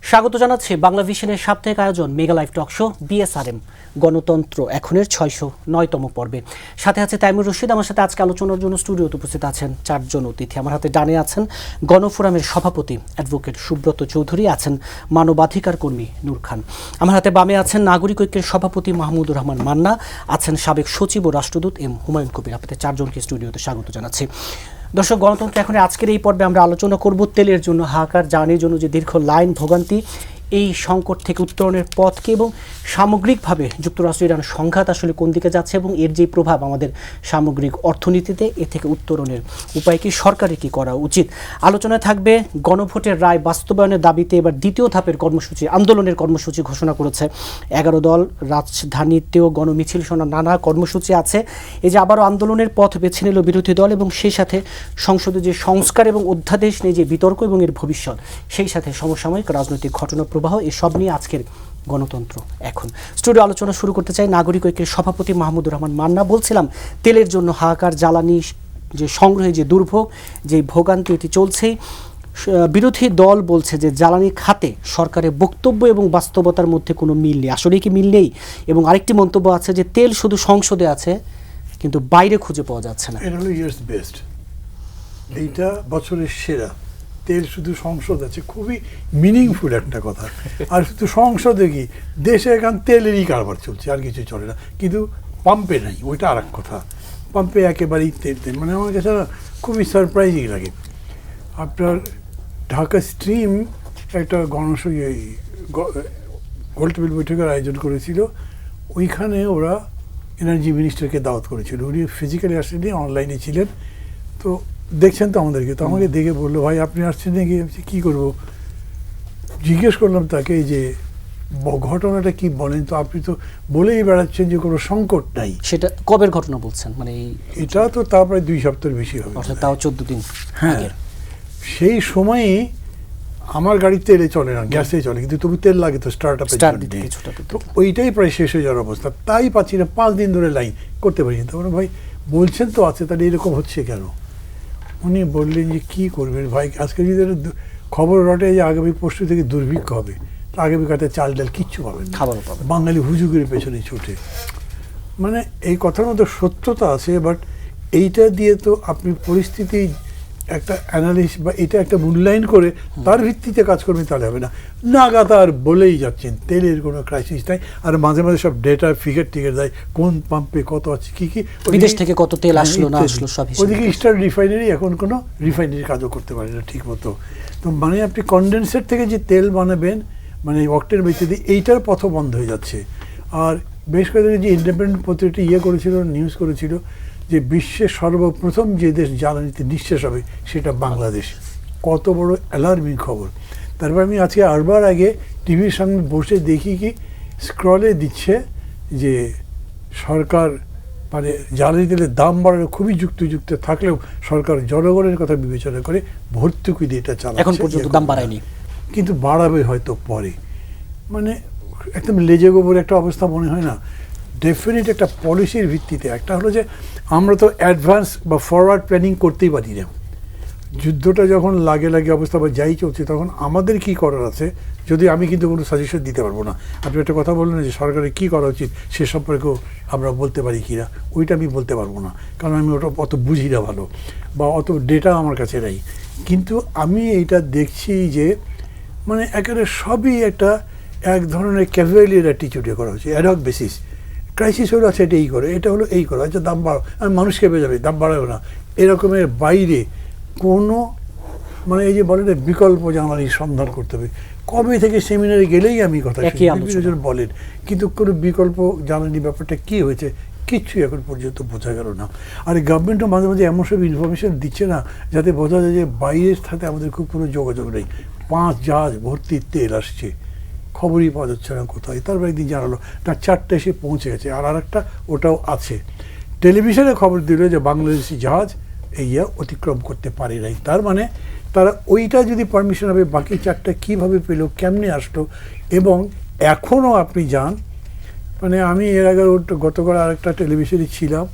স্বাগত জানাচ্ছি বাংলা ভিশনের সাপ্তাহিক আয়োজন mega live talk show BSRM গণতন্ত্র এখনের 609তম পর্বে। সাথে আছে তাইমুর রশিদ। আমার সাথে আজকে আলোচনার জন্য স্টুডিওতে উপস্থিত আছেন চারজন অতিথি। আমার হাতে ডানে আছেন গণফোরামের সভাপতি অ্যাডভোকেট সুব্রত চৌধুরী, আছেন মানবাধিকার কর্মী নূর খান। আমার হাতে বামে আছেন নাগরিক ঐক্যের সভাপতি মাহমুদুর রহমান মান্না, আছেন সাবেক সচিব ও রাষ্ট্রদূত এম হুমায়ুন কবির। আপনাদের চারজনকে স্টুডিওতে স্বাগত জানাচ্ছি। দর্শক, গণতন্ত্র এখন আজকের এই পর্বে আমরা আলোচনা করব তেলের জন্য হাহাকার, জ্বালানির জন্য যে দীর্ঘ লাইন ভোগান্তি, এই সংকট থেকে উত্তরণের পথকে এবং সামগ্রিকভাবে যুক্তরাষ্ট্র ইরান সংঘাত আসলে কোন দিকে যাচ্ছে এবং এর যে প্রভাব আমাদের সামগ্রিক অর্থনীতিতে, এ থেকে উত্তরণের উপায় কি, সরকারের কি করা উচিত। আলোচনায় থাকবে গণভোটের রায় বাস্তবায়নের দাবিতে এবার দ্বিতীয় ধাপের কর্মসূচি, আন্দোলনের কর্মসূচি ঘোষণা করেছে 11 দল। রাজধানীতেও গণমিছিল সহ নানা কর্মসূচি আছে। এই যে আবারও আন্দোলনের পথ বেছে নিল বিরোধী দল এবং সেই সাথে সংসদে যে সংস্কার এবং অধ্যাদেশ নিয়ে যে বিতর্ক এবং এর ভবিষ্যৎ, সেই সাথে সমসাময়িক রাজনৈতিক ঘটনা প্রবাহ, এসব নিয়ে আজকের গণতন্ত্র এখন। স্টুডিও আলোচনা শুরু করতে চাই নাগরিক ঐক্যের সভাপতি মাহমুদুর রহমান মান্না। বলছিলাম তেলের জন্য হাহাকার, জ্বালানি যে সংগ্রহে যে দুর্ভোগ, যে ভোগান্তি, এটি চলছেই। বিরোধী দল বলছে যে জ্বালানি খাতে সরকারের বক্তব্য এবং বাস্তবতার মধ্যে কোনো মিল নেই। আসলে কি মিল নেই? এবং আরেকটি মন্তব্য আছে যে তেল শুধু সংসদে আছে কিন্তু বাইরে খুঁজে পাওয়া যাচ্ছে না। এটা হলো ইয়ার্স বেস্ট, এইটা বছরের সেরা। তেল শুধু সংসদ আছে, খুবই মিনিংফুল একটা কথা। আর শুধু সংসদে কি, দেশে এখন তেলেরই কারবার চলছে, আর কিছু চলে না। কিন্তু পাম্পে নাই, ওইটা আর এক কথা। পাম্পে একেবারেই তেল মানে আমার কাছে খুবই সারপ্রাইজিং লাগে। আপনার ঢাকা স্ট্রিম একটা গোলটেবিল বৈঠকের আয়োজন করেছিল। ওইখানে ওরা এনার্জি মিনিস্টারকে দাওয়াত করেছিল। উনি ফিজিক্যালি আসেননি, অনলাইনে ছিলেন। তো দেখছেন তো আমাদেরকে, তো আমাকে দেখে বললো, ভাই আপনি আসছেন নাকি? কী করবো? জিজ্ঞেস করলাম তাকে যে ঘটনাটা কি বলেন। তো আপনি তো বলেই বেড়াচ্ছেন যে কোনো সংকট নাই। সেটা কবের ঘটনা বলছেন? মানে এটা তো তার প্রায় 2 সপ্তাহের বেশি হবে, তাও 14 দিন। হ্যাঁ, সেই সময়ই আমার গাড়ি তেলে চলে না, গ্যাসে চলে, কিন্তু তবু তেল লাগে তো স্টার্ট আপের জন্য। তো ওইটাই প্রায় শেষ হয়ে যাওয়ার অবস্থা। তাই পাচ্ছি না, 5 দিন ধরে লাইন করতে পারি না। তারপরে ভাই বলছেন তো আছে, তাহলে এরকম হচ্ছে কেন? উনি বললেন যে কী করবেন ভাই, আজকে যদি খবর রটে যে আগামী পরশু থেকে দুর্ভিক্ষ হবে, আগামী কাতে চাল ডাল কিচ্ছু পাবেন না, খাবারও পাবেন, বাঙালি হুজুগের পেছনে ছুটে। মানে এই কথার মধ্যে সত্যতা আছে, বাট এইটা দিয়ে তো আপনি পরিস্থিতি একটা অ্যানালিস বা এটা একটা মূল্যায়ন করে তার ভিত্তিতে কাজ করবেন, তাহলে হবে না। নাগাতার বলেই যাচ্ছেন তেলের কোনো ক্রাইসিস নাই, আর মাঝে মাঝে সব ডেটা ফিগার টিগার দেয়, কোন পাম্পে কত আছে, কী কী বিদেশ থেকে কত তেল আসলো না আসলো সব। ওদিকে ইস্টার্ন রিফাইনারি এখন কোনো রিফাইনারি কাজও করতে পারে না ঠিক মতো। তো মানে আপনি কনডেন্সার থেকে যে তেল বানাবেন, মানে অক্টেন বেঁচে দিয়ে, এইটার পথ বন্ধ হয়ে যাচ্ছে। আর বেশ কয়েকদিন যে ইন্ডিপেন্ডেন্ট পত্রিকাটি করেছিল, নিউজ করেছিল যে বিশ্বের সর্বপ্রথম যে দেশ জ্বালানিতে নিঃশেষ হবে সেটা বাংলাদেশ। কত বড় অ্যালার্মিং খবর! তারপর আমি আজকে আরবার আগে টিভির সামনে বসে দেখি কি স্ক্রলে দিচ্ছে যে সরকার মানে জ্বালানি তেলের দাম বাড়ানো খুবই যুক্তিযুক্ত থাকলেও সরকার জনগণের কথা বিবেচনা করে ভর্তুকি দিয়ে এটা চালাচ্ছে। এখন পর্যন্ত দাম বাড়ায়নি, কিন্তু বাড়াবে হয়তো পরে। মানে একদম লেজে গোবর একটা অবস্থা মনে হয় না? ডেফিনেট একটা পলিসির ভিত্তিতে। একটা হলো যে আমরা তো অ্যাডভান্স বা ফরওয়ার্ড প্ল্যানিং করতেই পারি না। যুদ্ধটা যখন লাগে অবস্থা বা যাই চলছে, তখন আমাদের কি করার আছে, যদি আমি কিন্তু কোনো সাজেশন দিতে পারবো না। আপনি একটা কথা বললেন যে সরকারের কী করা উচিত সে সম্পর্কেও আমরা বলতে পারি কি না, ওইটা আমি বলতে পারবো না, কারণ আমি ওটা অত বুঝি না ভালো, বা অত ডেটা আমার কাছে নেই। কিন্তু আমি এইটা দেখছি যে মানে একেবারে সবই একটা এক ধরনের ক্যাজুয়ালির অ্যাটিটিউডে করা হচ্ছে, অ্যাডহক বেসিস। ক্রাইসিস হলো আচ্ছা এটা এই করো, এটা হলো এই করো, আচ্ছা দাম বাড়াও, আমি মানুষ খেপে যাবে, দাম বাড়াবো না, এরকমের বাইরে কোনো মানে এই যে বলে না বিকল্প জ্বালানির সন্ধান করতে হবে। কবে থেকে সেমিনারে গেলেই আমি কথা বিভিন্ন বলেন, কিন্তু কোনো বিকল্প জ্বালানি ব্যাপারটা কী হয়েছে কিচ্ছুই এখন পর্যন্ত বোঝা গেল না। আর গভর্নমেন্টও মাঝে মাঝে এমন সব ইনফরমেশন দিচ্ছে না যাতে বোঝা যায় যে বাইরের সাথে আমাদের খুব কোনো যোগাযোগ নেই। 5 জাহাজ ভর্তি তেল আসছে, খবরই পাওয়া যাচ্ছে না কোথায়। তারপর একদিন জানালো তার 4টে এসে পৌঁছে গেছে, আর আরেকটা ওটাও আছে। টেলিভিশনে খবর দিল যে বাংলাদেশি জাহাজ অতিক্রম করতে পারে নাই। তার মানে তারা ওইটা যদি পারমিশন হবে, বাকি 4টা কীভাবে পেলো, কেমনে আসলো? এবং এখনও আপনি যান, মানে আমি এর আগে গতকাল আরেকটা টেলিভিশনে ছিলাম,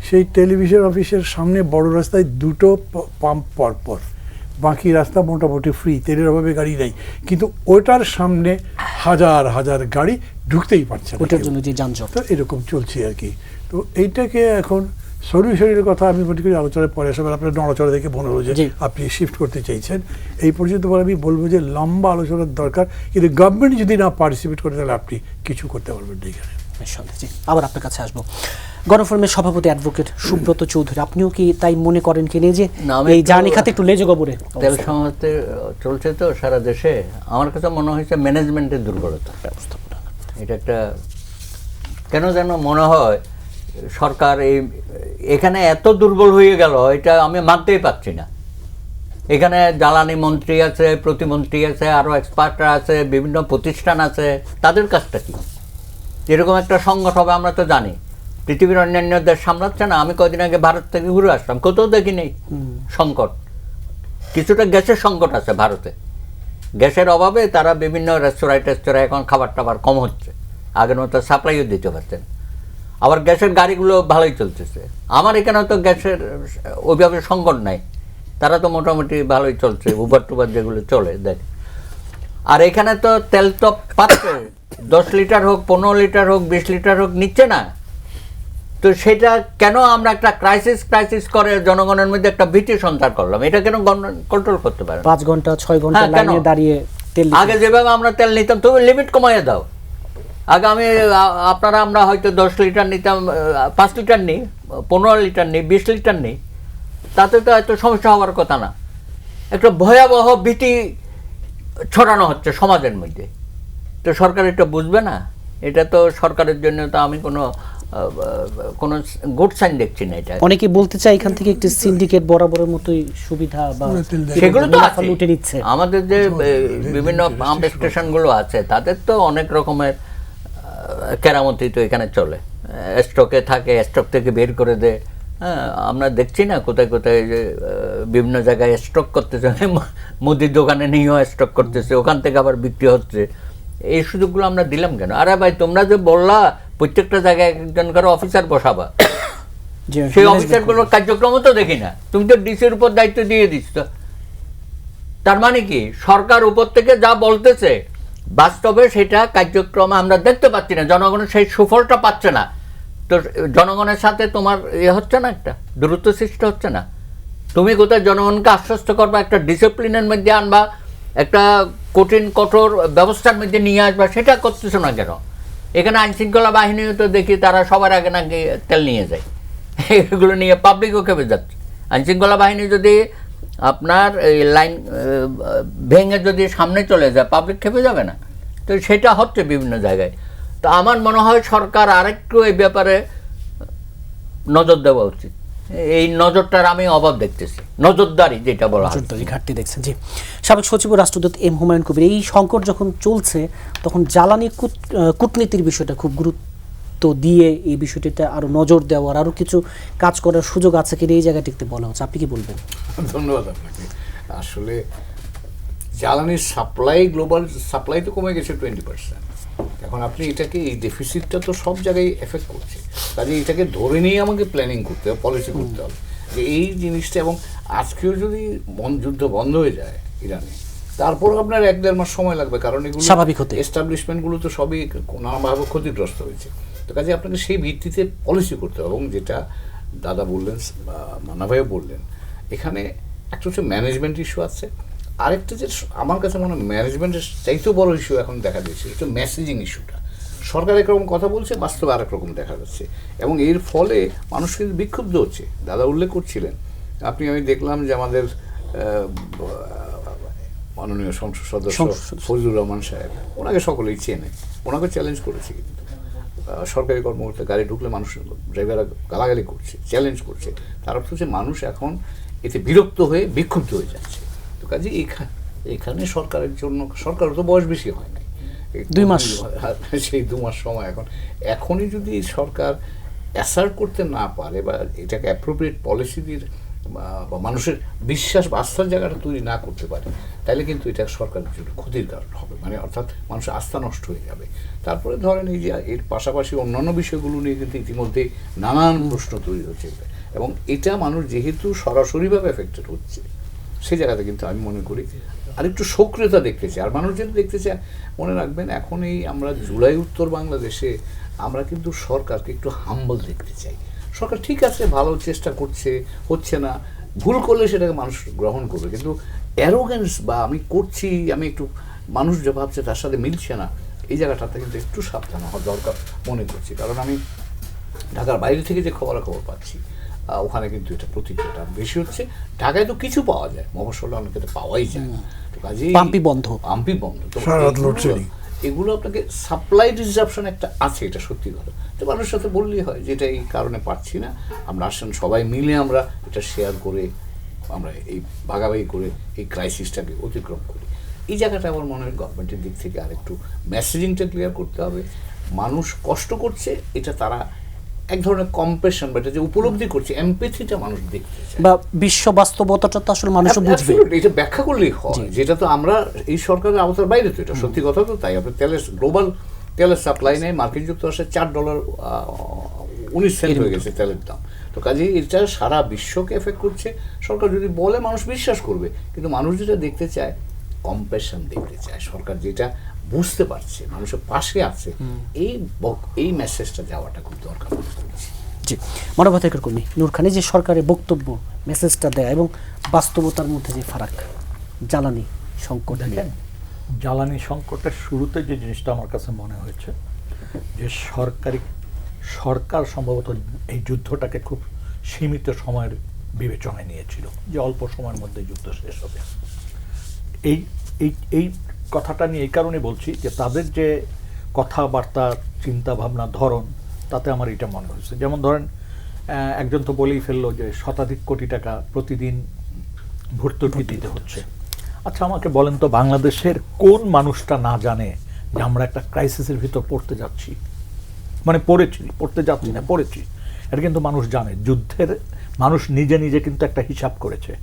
সেই টেলিভিশন অফিসের সামনে বড় রাস্তায় 2টো পাম্প পরপর, বাকি রাস্তা মোটামুটি ফ্রি, তেলের অভাবে গাড়ি নেই, কিন্তু ওটার সামনে হাজার হাজার গাড়ি ঢুকতেই পারছে না, ওটার জন্য যে যানজট, তো এরকম চলছে আর কি। তো এইটাকে এখন সলিউশনের কথা আমি মনে করি আলোচনার পরে আসবে। আপনার নড়াচড়া দেখে মনে হলো যে আপনি শিফট করতে চাইছেন, এই পর্যন্ত পরে আমি বলবো যে লম্বা আলোচনার দরকার, কিন্তু গভর্নমেন্ট যদি না পার্টিসিপেট করে তাহলে আপনি কিছু করতে পারবেন না এখানে। জি, আবার আপনার কাছে আসবো। গণফোরামের সভাপতি অ্যাডভোকেট সুব্রত চৌধুরী, আপনিও কি তাই মনে করেন কিনা যে এই জ্বালানি খাতে একটু লেজে গোবরে তেল সংস্থাতে চলছে তো সারা দেশে, আমার কাছে মনে হয়েছে ম্যানেজমেন্টের দুর্বলতা। এটা একটা কেন যেন মনে হয় সরকার এখানে এত দুর্বল হয়ে গেল, এটা আমি মানতেই পারছি না। এখানে জ্বালানি মন্ত্রী আছে, প্রতিমন্ত্রী আছে, আরও এক্সপার্টরা আছে, বিভিন্ন প্রতিষ্ঠান আছে, তাদের কাজটা কি? এরকম একটা সংকট হবে আমরা তো জানি, পৃথিবীর অন্যান্য দেশ সামলাচ্ছে না। আমি কদিন আগে ভারত থেকে ঘুরে আসলাম, কোথাও দেখি নেই সংকট। কিছুটা গ্যাসের সংকট আছে ভারতে, গ্যাসের অভাবে তারা বিভিন্ন রেস্তোরাঁয় এখন খাবার টাবার কম হচ্ছে, আগের মতো সাপ্লাইও দিতে পারছেন। আবার গ্যাসের গাড়িগুলো ভালোই চলতেছে। আমার এখানে তো গ্যাসের ওইভাবে সংকট নাই, তারা তো মোটামুটি ভালোই চলছে, উবার টুবার যেগুলো চলে দেখ। আর এখানে তো তেল তো পাচ্ছে, 10 লিটার হোক, 15 লিটার হোক, 20 লিটার হোক, নিচ্ছে না। তো সেটা কেন আমরা একটা ক্রাইসিস করে জনগণের মধ্যে একটা ভীতি সঞ্চার করলাম? এটা কেন কন্ট্রোল করতে পারে? 5 ঘন্টা 6 ঘন্টা লাইনে দাঁড়িয়ে তেল, আগে যেভাবে আমরা তেল নিতাম, তবে লিমিট কমাইয়ে দাও। আগে আমরা হয়তো 10 লিটার নিতাম, 5 লিটার নিই, 15 লিটার নিই, 20 লিটার নিই, তাতে তো এত সমস্যা হওয়ার কথা না। একটা ভয়াবহ ভীতি ছড়ানো হচ্ছে সমাজের মধ্যে, তো সরকার এটা বুঝবে না। এটা তো সরকারের জন্য তো আমি কোনো গুড সাইন দেখছি না। এটা অনেকে বলতে চায় এখান থেকে একটি সিন্ডিকেট বরাবরের মতোই সুবিধা বা সেগুলো তো লুটে নিচ্ছে। আমাদের যে বিভিন্ন পাম্প স্টেশনগুলো আছে তাদের তো অনেক রকমের কেরামতি তো এখানে চলে, স্টকে থাকে, স্টক থেকে বের করে দেয়। হ্যাঁ, আমরা দেখছি না কোথায় কোথায় যে বিভিন্ন জায়গায় স্টক করতেছে, মুদির দোকানে নিয়েও স্টক করতেছে, ওখান থেকে আবার বিক্রি হচ্ছে। এই সুযোগগুলো আমরা দিলাম কেন? আরে ভাই, তোমরা যে বললা প্রত্যেকটা জায়গায় একজন করে অফিসার বসাবা, সেই অফিসারগুলোর কার্যক্রম তো দেখি না। তুমি তো ডিসির উপর দায়িত্ব দিয়ে দিচ্ছ, তার মানে কি সরকার উপর থেকে যা বলতেছে বাস্তবে সেটা কার্যক্রমে আমরা দেখতে পাচ্ছি না, জনগণের সেই সুফলটা পাচ্ছে না। তো জনগণের সাথে তোমার হচ্ছে না, একটা দূরত্ব সৃষ্টি হচ্ছে না। তুমি কোথায় জনগণকে আশ্বস্ত করবা, একটা ডিসিপ্লিনের মধ্যে আনবা, একটা কঠোর ব্যবস্থার মধ্যে নিয়ে আসবা, সেটা করতেছো না কেন? এখানে আইনশৃঙ্খলা বাহিনীও তো দেখি তারা সবার আগে নাকি তেল নিয়ে যায়, এগুলো নিয়ে পাবলিকও খেপে যাচ্ছে। আইনশৃঙ্খলা বাহিনী যদি আপনার এই লাইন ভেঙে যদি সামনে চলে যায়, পাবলিক খেপে যাবে না? তো সেটা হচ্ছে বিভিন্ন জায়গায়। তো আমার মনে হয় সরকার আরেকটু এই ব্যাপারে নজর দেওয়া উচিত। এই নজরটার আমি অভাব দেখতেছি, নজরদারি যেটা বলা হয়, নজরদারি ঘাটতি দেখছেন। জি, সাবেক সচিব ও রাষ্ট্রদূত এম হুমায়ুন কবির, এই সংকট যখন চলছে তখন জ্বালানি কূটনীতির বিষয়টা খুব গুরুত্ব দিয়ে এই বিষয়টিতে আরো নজর দেওয়ার, আরো কিছু কাজ করার সুযোগ আছে কিনা এই জায়গাটিতে বলা হচ্ছে, আপনি কি বলবেন? ধন্যবাদ আপনাকে। আসলে জ্বালানির সাপ্লাই, গ্লোবাল সাপ্লাই তো কমে গেছে 20%। এখন আপনি এটাকে, এই ডেফিসিটটা তো সব জায়গায় এফেক্ট করছে, কাজে এটাকে ধরে নিয়ে আমাকে প্ল্যানিং করতে হবে, পলিসি করতে হবে যে এই জিনিসটা। এবং আজকেও যদি যুদ্ধ বন্ধ হয়ে যায় ইরানে, তারপরও আপনার 1-1.5 মাস সময় লাগবে, কারণ এগুলো স্বাভাবিক হতে এস্টাবলিশমেন্টগুলো তো সবই নানাভাবে ক্ষতিগ্রস্ত হয়েছে। তো কাজে আপনাকে সেই ভিত্তিতে পলিসি করতে হবে। এবং যেটা দাদা বললেন, মান্না ভাইও বললেন, এখানে একটা হচ্ছে ম্যানেজমেন্ট ইস্যু আছে, আরেকটা যে আমার কাছে মনে হয় ম্যানেজমেন্টের চাইতেও বড় ইস্যু এখন দেখা দিয়েছে, হচ্ছে মেসেজিং ইস্যুটা। সরকার একরকম কথা বলছে, বাস্তবে আরেক রকম দেখা যাচ্ছে, এবং এর ফলে মানুষ কিন্তু বিক্ষুব্ধ হচ্ছে। দাদা উল্লেখ করছিলেন, আমি দেখলাম যে আমাদের মাননীয় সংসদ সদস্য ফজলুর রহমান সাহেব, ওনাকে সকলেই চেনে, ওনাকে চ্যালেঞ্জ করেছে। কিন্তু সরকারি কর্মকর্তা গাড়ি ঢুকলে মানুষ, ড্রাইভাররা গালাগালি করছে, চ্যালেঞ্জ করছে। তার অর্থ হচ্ছে মানুষ এখন এতে বিরক্ত হয়ে বিক্ষুব্ধ হয়ে যাচ্ছে। তো কাজে এখানে সরকারের জন্য, সরকারও তো বয়স বেশি হয় নাই, 2 মাস, সেই 2 মাস সময়। এখনই যদি সরকার অ্যাসার্ট করতে না পারে বা এটাকে অ্যাপ্রোপ্রিয়েট পলিসি দিয়ে বা মানুষের বিশ্বাস বা আস্থার জায়গাটা তৈরি না করতে পারে, তাহলে কিন্তু এটা সরকারের জন্য ক্ষতির কারণ হবে, মানে অর্থাৎ মানুষের আস্থা নষ্ট হয়ে যাবে। তারপরে ধরেন এই যে এর পাশাপাশি অন্যান্য বিষয়গুলো নিয়ে কিন্তু ইতিমধ্যে নানান প্রশ্ন তৈরি হচ্ছে, এবং এটা মানুষ যেহেতু সরাসরিভাবে এফেক্টেড হচ্ছে, সেই জায়গাতে কিন্তু আমি মনে করি আর একটু সক্রিয়তা দেখতে চাই। আর মানুষ যেটা দেখতে চায়, মনে রাখবেন এখন এই আমরা জুলাই উত্তর বাংলাদেশে আমরা কিন্তু সরকারকে একটু হাম্বল দেখতে চাই। সরকার ঠিক আছে, ভালো চেষ্টা করছে, হচ্ছে না, ভুল করলে সেটাকে মানুষ গ্রহণ করবে, কিন্তু অ্যারোগেন্স বা আমি করছি, আমি একটু মানুষ যে ভাবছে তার সাথে মিলছে না, এই জায়গাটাতে কিন্তু একটু সাবধান হওয়া দরকার মনে করছি। কারণ আমি ঢাকার বাইরে থেকে যে খবরাখবর পাচ্ছি, ওখানে কিন্তু এটা প্রতিক্রিয়াটা বেশি হচ্ছে। ঢাকায় তো কিছু পাওয়া যায়, মফস্বলে অনেক এটা পাওয়াই যায় না। তো কাজেই পাম্পি বন্ধ। তো সারা রাত লোডশেডিং। এগুলো আপনাকে সাপ্লাই ডিসরাপশন একটা আছে, এটা সত্যি কথা। তো মানুষের সাথে বললেই হয় যেটা এই কারণে পাচ্ছি না, আমরা আসেন সবাই মিলে আমরা এটা শেয়ার করে আমরা এই ভাগাভাগি করে এই ক্রাইসিসটাকে অতিক্রম করি। এই জায়গাটা আমার মনে হয় গভর্নমেন্টের দিক থেকে আরেকটু মেসেজিংটা ক্লিয়ার করতে হবে। মানুষ কষ্ট করছে, এটা তারা এক ধরনের কম্পেশন বা এটা যে উপলব্ধি করছে, এমপ্যাথিটা মানুষ দেখতে চায় বা বিশ্ব বাস্তবতাটা তো আসলে মানুষ বুঝবে। Absolutely, এটা ব্যাখ্যা করলেই হয়, যেটা তো আমরা এই সরকারের আওতার বাইরে, তো এটা সত্যি কথা। তো তাই আপনার গ্লোবাল তেলের সাপ্লাই নেই, মার্কিন যুক্তরাষ্ট্রে $4.19 হয়ে গেছে তেলের দাম। তো কাজেই এটা সারা বিশ্বকে এফেক্ট করছে। সরকার যদি বলে মানুষ বিশ্বাস করবে, কিন্তু মানুষ যেটা দেখতে চায় কম্প্যাশন দেখতে চায়, সরকার যেটা বুঝতে পারছে মানুষের পাশে আছে, এই মেসেজটা যাওয়াটা খুব দরকার মনে করছি। জি, মানবাধিকার কর্মী নূর খান, যে সরকারের বক্তব্য মেসেজটা দেয় এবং বাস্তবতার মধ্যে যে ফারাক, জ্বালানি সংকট নিয়ে। জ্বালানি সংকটের শুরুতে যে জিনিসটা আমার কাছে মনে হয়েছে যে সরকার সম্ভবত এই যুদ্ধটাকে খুব সীমিত সময়ের বিবেচনায় নিয়েছিল, যে অল্প সময়ের মধ্যে যুদ্ধ শেষ হবে। এই এই এই কথাটা নিয়ে এই কারণে বলছি যে তাদের যে কথাবার্তা, চিন্তা ভাবনা, ধরন, তাতে আমার এটা মনে হয়েছে। যেমন ধরেন একজন তো বলেই ফেললো যে শতাধিক কোটি টাকা প্রতিদিন ভর্তুকি দিতে হচ্ছে। আচ্ছা আমাকে বলেন তো, বাংলাদেশের কোন মানুষটা না জানে যে আমরা একটা ক্রাইসিসের ভিতর পড়তে যাচ্ছি, মানে পড়তে যাচ্ছি না, পড়েছি। এটা কিন্তু মানুষ জানে। যুদ্ধের মানুষ নিজে নিজে কিন্তু একটা হিসাব করেছে।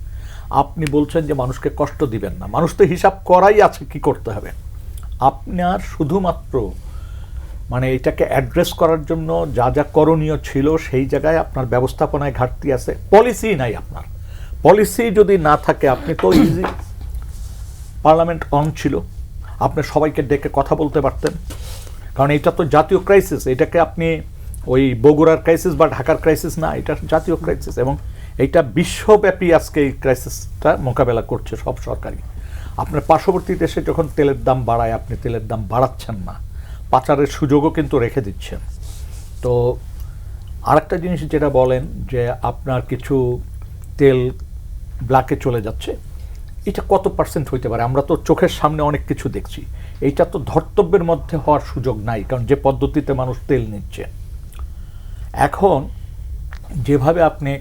আপনি বলছেন যে মানুষকে কষ্ট দিবেন না, মানুষ তো হিসাব করাই আছে কি করতে হবে। আপনার শুধুমাত্র মানে এটাকে অ্যাড্রেস করার জন্য যা যা করণীয় ছিল সেই জায়গায় আপনার ব্যবস্থাপনায় ঘাটতি আছে, পলিসি নাই আপনার। পলিসি যদি না থাকে, আপনি তো ইজি, পার্লামেন্ট অন ছিল, আপনি সবাইকে ডেকে কথা বলতে পারতেন। কারণ এটা তো জাতীয় ক্রাইসিস, এটাকে আপনি ওই বগুড়ার ক্রাইসিস বা ঢাকার ক্রাইসিস না, এটা জাতীয় ক্রাইসিস, এবং এইটা বিশ্বব্যাপী আজকে এই ক্রাইসিসটা মোকাবেলা করছে সব সরকারই। আপনার পার্শ্ববর্তী দেশে যখন তেলের দাম বাড়ায়, আপনি তেলের দাম বাড়াচ্ছেন না, পাচারের সুযোগও কিন্তু রেখে দিচ্ছেন। তো আরেকটা জিনিস যেটা বলেন যে আপনার কিছু তেল ব্ল্যাকে চলে যাচ্ছে, এটা কত পার্সেন্ট হইতে পারে? আমরা তো চোখের সামনে অনেক কিছু দেখছি। এইটা তো ধর্তব্যের মধ্যে হওয়ার সুযোগ নাই, কারণ যে পদ্ধতিতে মানুষ তেল নিচ্ছে এখন, যেভাবে আপনি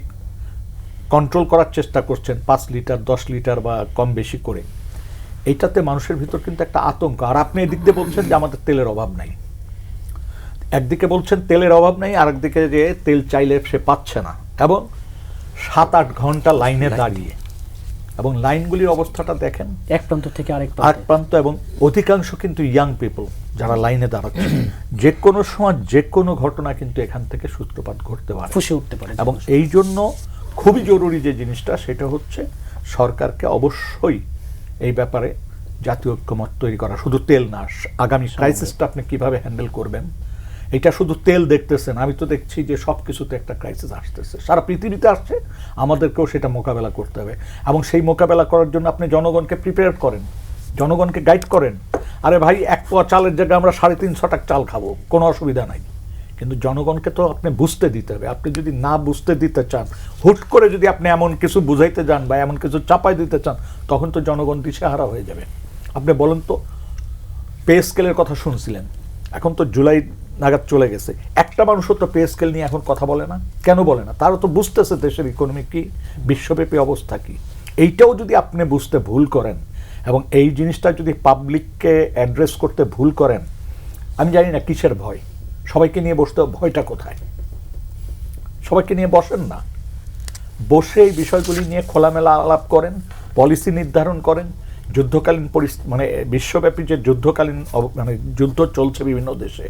কন্ট্রোল করার চেষ্টা করছেন 5 লিটার 10 লিটার বা কম বেশি করে, এইটাতে মানুষের ভিতর কিন্তু একটা আতঙ্ক। আর আপনি এদিক দিয়ে বলছেন যে আমাদের তেলের অভাব নাই, একদিকে বলছেন তেলের অভাব নাই, আরেকদিকে যে তেল চাইলে সে পাচ্ছে না, এবং 7-8 ঘন্টা লাইনে দাঁড়িয়ে, এবং লাইনগুলির অবস্থাটা দেখেন, এক প্রান্ত থেকে আরেক প্রান্ত, এবং অধিকাংশ কিন্তু ইয়াং পিপল যারা লাইনে দাঁড়াচ্ছে। যে কোনো সময় যে কোনো ঘটনা কিন্তু এখান থেকে সূত্রপাত ঘটতে পারে, ফুসে উঠতে পারে। এবং এই জন্য খুবই জরুরি যে জিনিসটা, সেটা হচ্ছে সরকারকে অবশ্যই এই ব্যাপারে জাতীয় ঐক্যমত তৈরি করা। শুধু তেল না, আগামী ক্রাইসিসটা আপনি কিভাবে হ্যান্ডেল করবেন। এটা শুধু তেল দেখতেছেন, আমি তো দেখছি যে সব কিছুতে একটা ক্রাইসিস আসতেছে, সারা পৃথিবীতে আসছে, আমাদেরকেও সেটা মোকাবেলা করতে হবে। এবং সেই মোকাবেলা করার জন্য আপনি জনগণকে প্রিপেয়ার করেন, জনগণকে গাইড করেন। আরে ভাই, 1 পোয়া চালের জায়গায় আমরা 350 টাকা চাল খাবো, কোনো অসুবিধা নাই, কিন্তু জনগণকে তো আপনি বুঝতে দিতে হবে। আপনি যদি না বুঝতে দিতে চান, হুট করে যদি আপনি এমন কিছু বুঝাইতে যান বা এমন কিছু চাপাই দিতে চান, তখন তো জনগণ দিশেহারা হয়ে যাবে। আপনি বলেন তো, পে স্কেলের কথা শুনছিলেন, এখন তো জুলাই নাগাদ চলে গেছে, একটা মানুষও তো পে স্কেল নিয়ে এখন কথা বলে না। কেন বলে না? তারও তো বুঝতেছে দেশের ইকোনমি কি, বিশ্বব্যাপী অবস্থা কি। এইটাও যদি আপনি বুঝতে ভুল করেন এবং এই জিনিসটা যদি পাবলিককে অ্যাড্রেস করতে ভুল করেন, আমি জানি না কিসের ভয়। সবাইকে নিয়ে বসতে, ভয়টা কোথায়? সবাইকে নিয়ে বসেন না, বসে এই বিষয়গুলি নিয়ে খোলামেলা আলাপ করেন, পলিসি নির্ধারণ করেন। যুদ্ধকালীন মানে বিশ্বব্যাপী যে যুদ্ধকালীন মানে যুদ্ধ চলছে বিভিন্ন দেশে,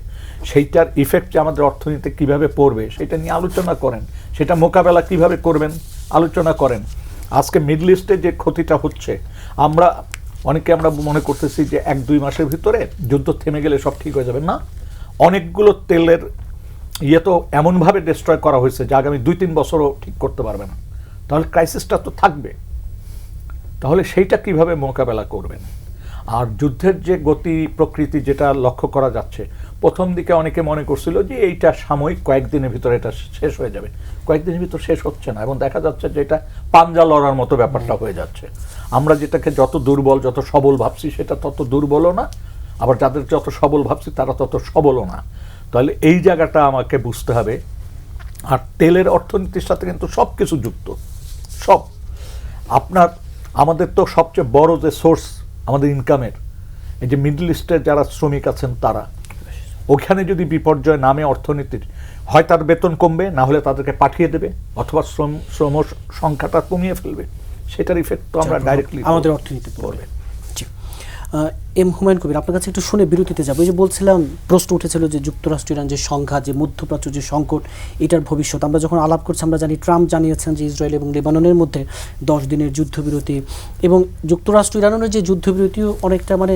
সেইটার ইফেক্ট যে আমাদের অর্থনীতিতে কীভাবে পড়বে সেটা নিয়ে আলোচনা করেন, সেটা মোকাবেলা কিভাবে করবেন আলোচনা করেন। আজকে মিডল ইস্টে যে ক্ষতিটা হচ্ছে, অনেকে আমরা মনে করতেছি যে 1-2 মাসের ভিতরে যুদ্ধ থেমে গেলে সব ঠিক হয়ে যাবে। না, অনেকগুলো তেলের তো এমনভাবে ডিস্ট্রয় করা হয়েছে যে আগামী 2-3 বছরও ঠিক করতে পারবে না। তাহলে ক্রাইসিসটা তো থাকবে, তাহলে সেইটা কিভাবে মোকাবেলা করবেন? আর যুদ্ধের যে গতি প্রকৃতি যেটা লক্ষ্য করা যাচ্ছে, প্রথম দিকে অনেকে মনে করছিল যে এইটা সাময়িক, কয়েকদিনের ভিতরে এটা শেষ হয়ে যাবে। কয়েকদিনের ভিতর শেষ হচ্ছে না, এবং দেখা যাচ্ছে যে এটা পাঞ্জা লড়ার মতো ব্যাপারটা হয়ে যাচ্ছে। আমরা যেটাকে যত দুর্বল, যত সবল ভাবছি, সেটা তত দুর্বলও না, আবার যাদের যত সবল ভাবছি তারা তত সবলও না। তাহলে এই জায়গাটা আমাকে বুঝতে হবে। আর তেলের অর্থনীতির সাথে কিন্তু সব কিছু যুক্ত, সব। আমাদের তো সবচেয়ে বড় যে সোর্স আমাদের ইনকামের, এই যে মিডল ইস্টের যারা শ্রমিক আছেন তারা, ওখানে যদি বিপর্যয় নামে অর্থনীতির, হয় তার বেতন কমবে, না হলে তাদেরকে পাঠিয়ে দেবে, অথবা শ্রম সংখ্যাটা কমিয়ে ফেলবে। সেটার ইফেক্ট তো আমরা ডাইরেক্টলি আমাদের অর্থনীতি পড়বে। জি, এম হুমায়ুন কবির, আপনার কাছে একটু শুনে বিরতিতে যাবো। এই যে বলছিলাম, প্রশ্ন উঠেছিল যে যুক্তরাষ্ট্র ইরান যে সংঘাত, যে মধ্যপ্রাচ্য যে সংকট, এটার ভবিষ্যৎ আমরা যখন আলাপ করছি, আমরা জানি ট্রাম্প জানিয়েছেন যে ইসরায়েল এবং লেবাননের মধ্যে 10 দিনের যুদ্ধবিরতি, এবং যুক্তরাষ্ট্র ইরানের যে যুদ্ধবিরতিও অনেকটা মানে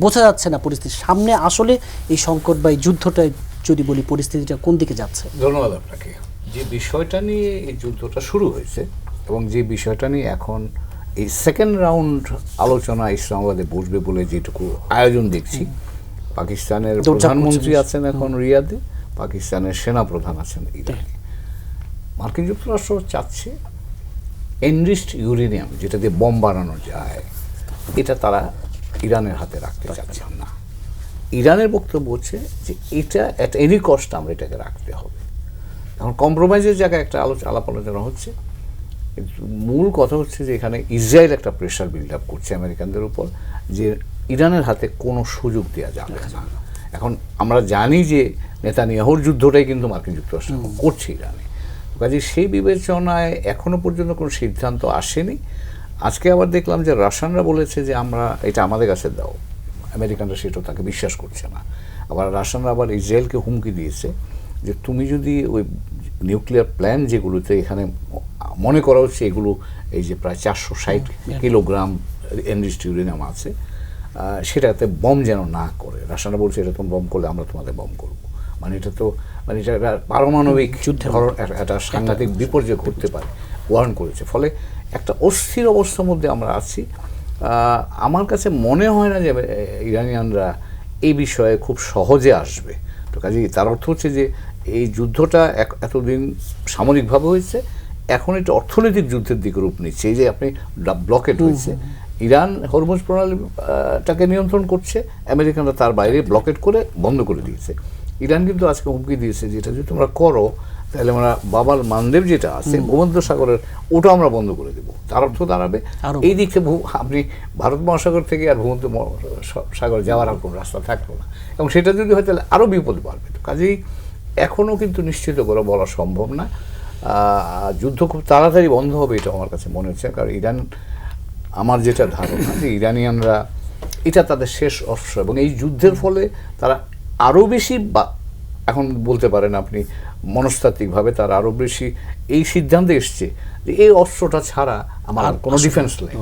বোঝা যাচ্ছে না পরিস্থিতি সামনে আসলে এই সংকট বা এই যুদ্ধটা, যদি বলি পরিস্থিতিটা কোন দিকে যাচ্ছে। ধন্যবাদ আপনাকে। যে বিষয়টা নিয়ে এই যুদ্ধটা শুরু হয়েছে এবং যে বিষয়টা নিয়ে এখন এই সেকেন্ড রাউন্ড আলোচনা ইসলামাবাদে বসবে বলে যেটুকু আয়োজন দেখছি, পাকিস্তানের প্রধানমন্ত্রী আছেন এখন রিয়াদে, পাকিস্তানের সেনাপ্রধান আছেন ইরানে। মার্কিন যুক্তরাষ্ট্র চাচ্ছে এনরিচড ইউরেনিয়াম, যেটা দিয়ে বম বানানো যায়, এটা তারা ইরানের হাতে রাখতে চাচ্ছেন না। ইরানের বক্তব্য হচ্ছে যে এটা অ্যাট এনি কস্ট আমরা এটাকে রাখতে হবে। এখন কম্প্রোমাইজের জায়গায় একটা আলাপ আলোচনা হচ্ছে, কিন্তু মূল কথা হচ্ছে যে এখানে ইসরায়েল একটা প্রেশার বিল্ড আপ করছে আমেরিকানদের উপর, যে ইরানের হাতে কোনো সুযোগ দেওয়া যাবে না। এখন আমরা জানি যে নেতানিয়াহুর যুদ্ধটাই কিন্তু মার্কিন যুক্তরাষ্ট্র করছে ইরানে, কাজে সেই বিবেচনায় এখনো পর্যন্ত কোনো সিদ্ধান্ত আসেনি। আজকে আবার দেখলাম যে রাশিয়ানরা বলেছে যে আমরা এটা আমাদের কাছে দাও, আমেরিকানরা সেটাও তাকে বিশ্বাস করছে না। আবার রাশিয়ানরা আবার ইসরায়েলকে হুমকি দিয়েছে যে তুমি যদি ওই নিউক্লিয়ার প্ল্যান্ট যেগুলোতে এখানে মনে করা হচ্ছে এগুলো এই যে প্রায় 460 কিলোগ্রাম এনরিচড ইউরেনিয়াম আছে, সেটাতে বম যেন না করে। রাশিয়ানরা বলছে এটা তুমি বম করলে আমরা তোমাদের বম করবো। মানে এটা তো মানে এটা পারমাণবিক যুদ্ধের একটা সাংঘাতিক বিপর্যয় ঘটতে পারে, ওয়ার্ন করেছে। ফলে একটা অস্থির অবস্থার মধ্যে আমরা আছি। আমার কাছে মনে হয় না যে ইরানিয়ানরা এই বিষয়ে খুব সহজে আসবে। তো কাজেই তার অর্থ হচ্ছে যে এই যুদ্ধটা এতদিন সামরিকভাবে হয়েছে, এখন এটা অর্থনৈতিক যুদ্ধের দিকে রূপ নিচ্ছে। এই যে আপনি ব্লকেড হয়েছে, ইরান হরমুজ প্রণালীটাকে নিয়ন্ত্রণ করছে, আমেরিকানরা তার বাইরে ব্লকেট করে বন্ধ করে দিয়েছে। ইরান কিন্তু আজকে হুমকি দিয়েছে যে এটা যদি তোমরা করো তাহলে আমরা বাবাল মানদেব যেটা আছে ভূমধ্যসাগরের, ওটা আমরা বন্ধ করে দেবো। তার অর্থ দাঁড়াবে এই দিক থেকে আপনি ভারত মহাসাগর থেকে আর ভূমধ্য সাগর যাওয়ার আর কোনো রাস্তা থাকলো না, এবং সেটা যদি হয় তাহলে আরও বিপদ বাড়বে। তো কাজেই এখনও কিন্তু নিশ্চিত করে বলা সম্ভব না যুদ্ধ খুব তাড়াতাড়ি বন্ধ হবে, এটা আমার কাছে মনে হচ্ছে। কারণ ইরান, আমার যেটা ধারণা যে ইরানিয়ানরা এটা তাদের শেষ অস্ত্র, এবং এই যুদ্ধের ফলে তারা আরও বেশি, বা এখন বলতে পারেন আপনি মনস্তাত্ত্বিকভাবে তারা আরও বেশি এই সিদ্ধান্তে এসছে যে এই অস্ত্রটা ছাড়া আমার আর কোনো ডিফেন্স নেই।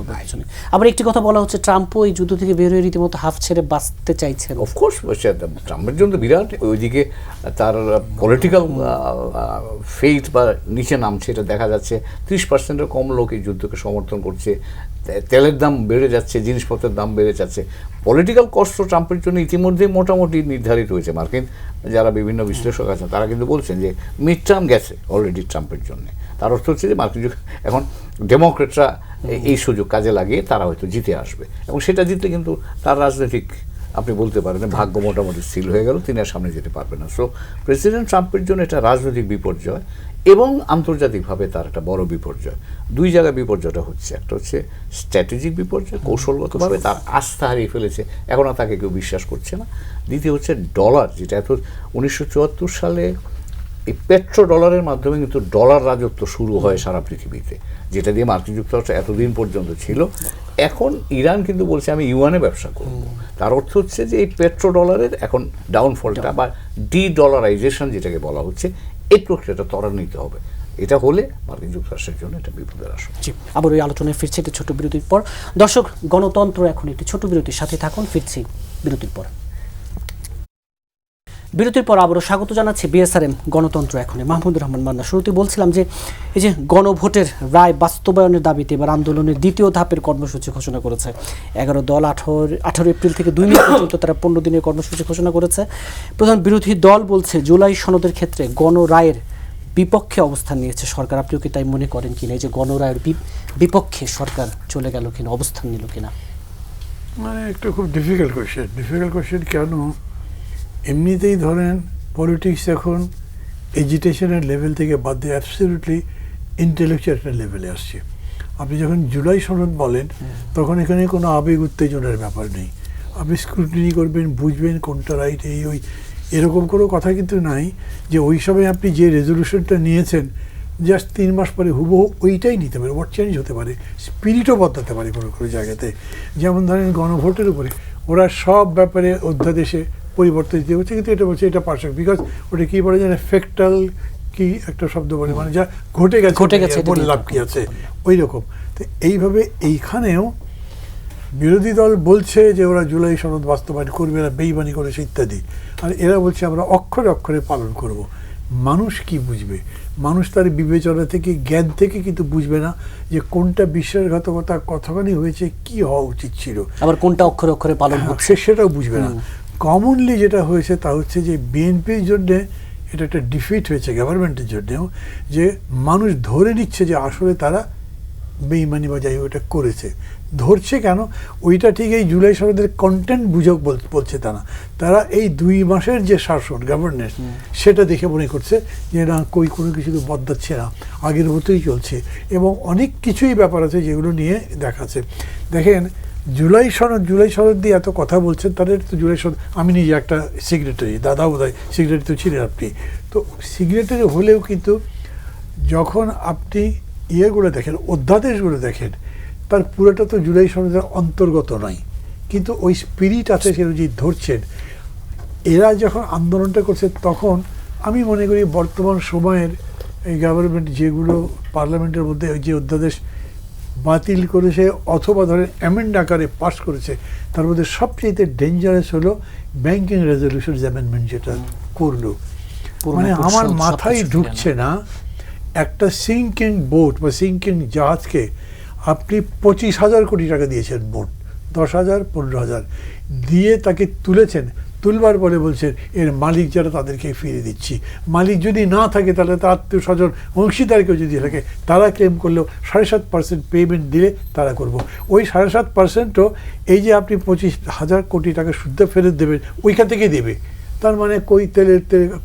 আবার একটি কথা বলা হচ্ছে, ট্রাম্পও এই যুদ্ধ থেকে বের হয়ে রীতিমতো হাফ ছেড়ে বাঁচতে চাইছেন। অফকোর্স ট্রাম্পের জন্য বিরাট, ওইদিকে তার পলিটিক্যাল ফেইট বা নিচে নামছে, এটা দেখা যাচ্ছে। 30%-এর কম লোক এই যুদ্ধকে সমর্থন করছে। তেলের দাম বেড়ে যাচ্ছে, জিনিসপত্রের দাম বেড়ে যাচ্ছে। পলিটিক্যাল কষ্ট ট্রাম্পের জন্য ইতিমধ্যেই মোটামুটি নির্ধারিত হয়েছে। মার্কিন যারা বিভিন্ন বিশ্লেষক আছেন তারা কিন্তু বলছেন যে মিড টার্ম গেছে অলরেডি ট্রাম্পের জন্য। তার অর্থ হচ্ছে যে মার্কিন এখন ডেমোক্রেটরা এই সুযোগ কাজে লাগিয়ে তারা হয়তো জিতে আসবে, এবং সেটা জিতলে কিন্তু তার রাজনৈতিক আপনি বলতে পারেন ভাগ্য মোটামুটি স্থির হয়ে গেল, তিনি আর সামনে যেতে পারবেন না। সো প্রেসিডেন্ট ট্রাম্পের জন্য এটা রাজনৈতিক বিপর্যয় এবং আন্তর্জাতিকভাবে তার একটা বড় বিপর্যয়। দুই জায়গায় বিপর্যয়টা হচ্ছে, একটা হচ্ছে স্ট্র্যাটেজিক বিপর্যয়, কৌশলগতভাবে তার আস্থা হারিয়ে ফেলেছে, এখন আর তাকে কেউ বিশ্বাস করছে না। দ্বিতীয় হচ্ছে ডলার, যেটা 1974 সালে এই পেট্রো ডলারের মাধ্যমে কিন্তু ডলার রাজত্ব শুরু হয় সারা পৃথিবীতে, যেটা দিয়ে মার্কিন যুক্তরাষ্ট্র এতদিন পর্যন্ত ছিল। এখন ইরান কিন্তু বলছে আমি ইউয়ানে ব্যবসা করব। তার অর্থ হচ্ছে যে এই পেট্রো ডলারের এখন ডাউনফলটা বা ডি ডলারাইজেশন যেটাকে বলা হচ্ছে, এই প্রক্রিয়াটা ত্বরান্বিত হবে। এটা হলে মার্কিন যুক্তরাষ্ট্রের জন্য এটা বিপদের আশঙ্কা। জি, আবার ওই আলোচনায় ফিরছে একটি ছোট বিরতির পর। দর্শক, গণতন্ত্র এখন একটি ছোট বিরতির সাথে থাকুন, ফিরছি বিরতির পর। বিরতির পর আবারও স্বাগত জানাচ্ছি বিএসআরএম গণতন্ত্র এখনে। মাহমুদুর রহমান মান্না, শুরুতে বলছিলাম যে এই যে গণভোটের রায় বাস্তবায়নের দাবিতে এবার আন্দোলনের দ্বিতীয় ধাপের কর্মসূচি ঘোষণা করেছে 11 দল। 18 এপ্রিল থেকে 2 মে পর্যন্ত তারা 15 দিনের কর্মসূচি ঘোষণা করেছে। প্রধান বিরোধী দল বলছে জুলাই সনদের ক্ষেত্রে গণরায়ের বিপক্ষে অবস্থান নিয়েছে সরকার। আপনিও কি তাই মনে করেন কিনা, এই যে গণরায়ের বিপক্ষে সরকার চলে গেল কিনা, অবস্থান নিল কিনা? মানে একটা খুব ডিফিকাল্ট কোয়েশ্চেন। কেন? এমনিতেই ধরেন পলিটিক্স এখন এজিটেশনের লেভেল থেকে বাদ দিয়ে অ্যাবসলিউটলি ইন্টেলেকচুয়াল একটা লেভেলে আসছে। আপনি যখন জুলাই সনদ বলেন তখন এখানে কোনো আবেগ উত্তেজনার ব্যাপার নেই। আপনি স্ক্রুটিনি করবেন, বুঝবেন কোনটা রাইট, ওই এরকম কোনো কথা কিন্তু নাই যে ওই সময় আপনি যে রেজলিউশনটা নিয়েছেন জাস্ট 3 মাস পরে হুবহু ওইটাই নিতে পারে। ওয়াট চেঞ্জ হতে পারে, স্পিরিটও বদলাতে পারে কোনো কোনো জায়গাতে। যেমন ধরেন গণভোটের উপরে ওরা সব ব্যাপারে অধ্যাদেশে পরিবর্তন দিতে হচ্ছে, কিন্তু এটা বলছে এটা পারফেক্ট, বিকজ ওটা কী বলে জানে, ফেক্টাল কি একটা শব্দ বলে, মানে যা ঘটে গেছে বলে লাভ কী আছে, ওই রকম। তো এইভাবে এইখানেও বিরোধী দল বলছে যে ওরা জুলাই সনদ বাস্তবায়ন করবে না, বেইমানি করেছে ইত্যাদি, আর এরা বলছে আমরা অক্ষরে অক্ষরে পালন করব। মানুষ কি বুঝবে? মানুষ তার বিবেচনা থেকে, জ্ঞান থেকে কিন্তু বুঝবে না যে কোনটা বিশ্বাসঘাতকতা কতখানি হয়েছে, কি হওয়া উচিত ছিল, আবার কোনটা অক্ষরে অক্ষরে পালন হচ্ছে সেটাও বুঝবে না। কমনলি যেটা হয়েছে তা হচ্ছে যে বিএনপির জন্যে এটা একটা ডিফিট হয়েছে, গভর্নমেন্টের জন্যেও, যে মানুষ ধরে নিচ্ছে যে আসলে তারা বেইমানি বা যাই হোক এটা করেছে। ধরছে কেন? ওইটা ঠিক এই জুলাই সনদের কন্টেন্ট বুঝক বলছে তা না, তারা এই 2 মাসের যে শাসন গভর্নেন্স সেটা দেখে মনে করছে যে না, কোনো কিছু তো বদলাচ্ছে না, আগের মতোই চলছে, এবং অনেক কিছুই ব্যাপার আছে যেগুলো নিয়ে দেখাচ্ছে। দেখেন, জুলাই সনদ দিয়ে এত কথা বলছেন, তাদের তো জুলাই সনদ, আমি নিজে একটা সেক্রেটারি, দাদা বোধহয় সেক্রেটারি তো ছিলেন আপনি, তো সেক্রেটারি হলেও কিন্তু যখন আপনি ইয়েগুলো দেখেন, অধ্যাদেশগুলো দেখেন, তার পুরোটা তো জুলাই সনদের অন্তর্গত নয়, কিন্তু ওই স্পিরিট আছে সে অনুযায়ী ধরছেন। এরা যখন আন্দোলনটা করছে তখন আমি মনে করি বর্তমান সময়ের এই গভর্নমেন্ট যেগুলো পার্লামেন্টের মধ্যে ওই যে অধ্যাদেশ বাতিল করেছে অথবা ধরেন অ্যামেন্ড আকারে পাস করেছে, তার মধ্যে সবচেয়ে ডেঞ্জারাস হলো ব্যাংকিং রেজলিউশন অ্যামেন্ডমেন্ট, যেটা করলো। মানে আমার মাথায় ঢুকছে না, একটা সিঙ্কিং বোট বা সিঙ্কিং জাহাজকে আপনি 25,000 কোটি টাকা দিয়েছেন, মোট 10,000 15,000 দিয়ে তাকে তুলেছেন, তুলবার পরে বলছেন এর মালিক যারা তাদেরকে ফিরিয়ে দিচ্ছি। মালিক যদি না থাকে তাহলে তার আত্মীয় স্বজন অংশীদারকেও যদি থাকে তারা ক্লেম করলেও 7.5% পেমেন্ট দিলে তারা করব। ওই 7.5%ও এই যে আপনি 25,000 কোটি টাকা শুদ্ধ ফেরত দেবেন ওইখান থেকে দেবে। তার মানে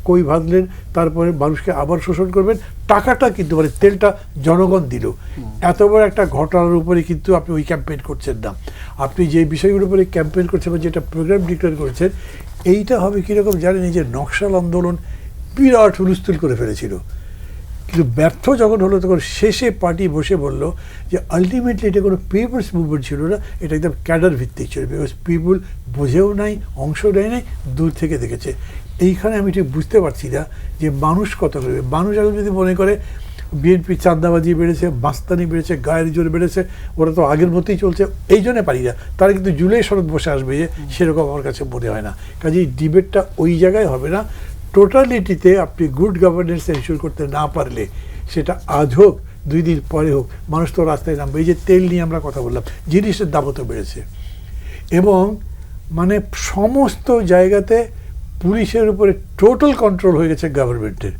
কই ভাজলেন, তারপরে মানুষকে আবার শোষণ করবেন, টাকাটা কিন্তু মানে তেলটা জনগণ দিল। এত বড় একটা ঘটনার উপরে কিন্তু আপনি ওই ক্যাম্পেইন করছেন না, আপনি যে বিষয়গুলোর উপরে ক্যাম্পেইন করছেন বা যেটা প্রোগ্রাম ডিক্লেয়ার করেছেন, এইটা হবে কীরকম জানেন? এই যে নকশাল আন্দোলন বিরাট হুলস্থুল করে ফেলেছিল, কিন্তু ব্যর্থ যখন হলো তখন শেষে পার্টি বসে বলল যে আলটিমেটলি এটা কোনো পিপলস মুভমেন্ট ছিল না, এটা একদম ক্যাডার ভিত্তিক ছিল, বিকজ পিপুল বোঝেও নাই, অংশ নেয় নাই, দূর থেকে দেখেছে। এইখানে আমি ঠিক বুঝতে পারছি না যে মানুষ কত করবে। মানুষ এখন যদি মনে করে বিএনপি চাঁদাবাজি বেড়েছে, মাস্তানি বেড়েছে, গায়ের জোর বেড়েছে, ওরা তো আগের মতোই চলছে, এই জন্যে পারি না, তারা কিন্তু জুলাই সনদ বসে আসবে যে, সেরকম আমার কাছে মনে হয় না। কাজেই ডিবেটটা ওই জায়গায় হবে না। টোটালিটিতে আপনি গুড গভর্নেন্স এনশিওর করতে না পারলে, সেটা আজ হোক 2 দিন পরে হোক, মানুষ তো রাস্তায় নামবে। এই যে তেল নিয়ে আমরা কথা বললাম, জিনিসের দামও তো বেড়েছে, এবং মানে সমস্ত জায়গাতে পুলিশের উপরে টোটাল কন্ট্রোল হয়ে গেছে গভর্নমেন্টের।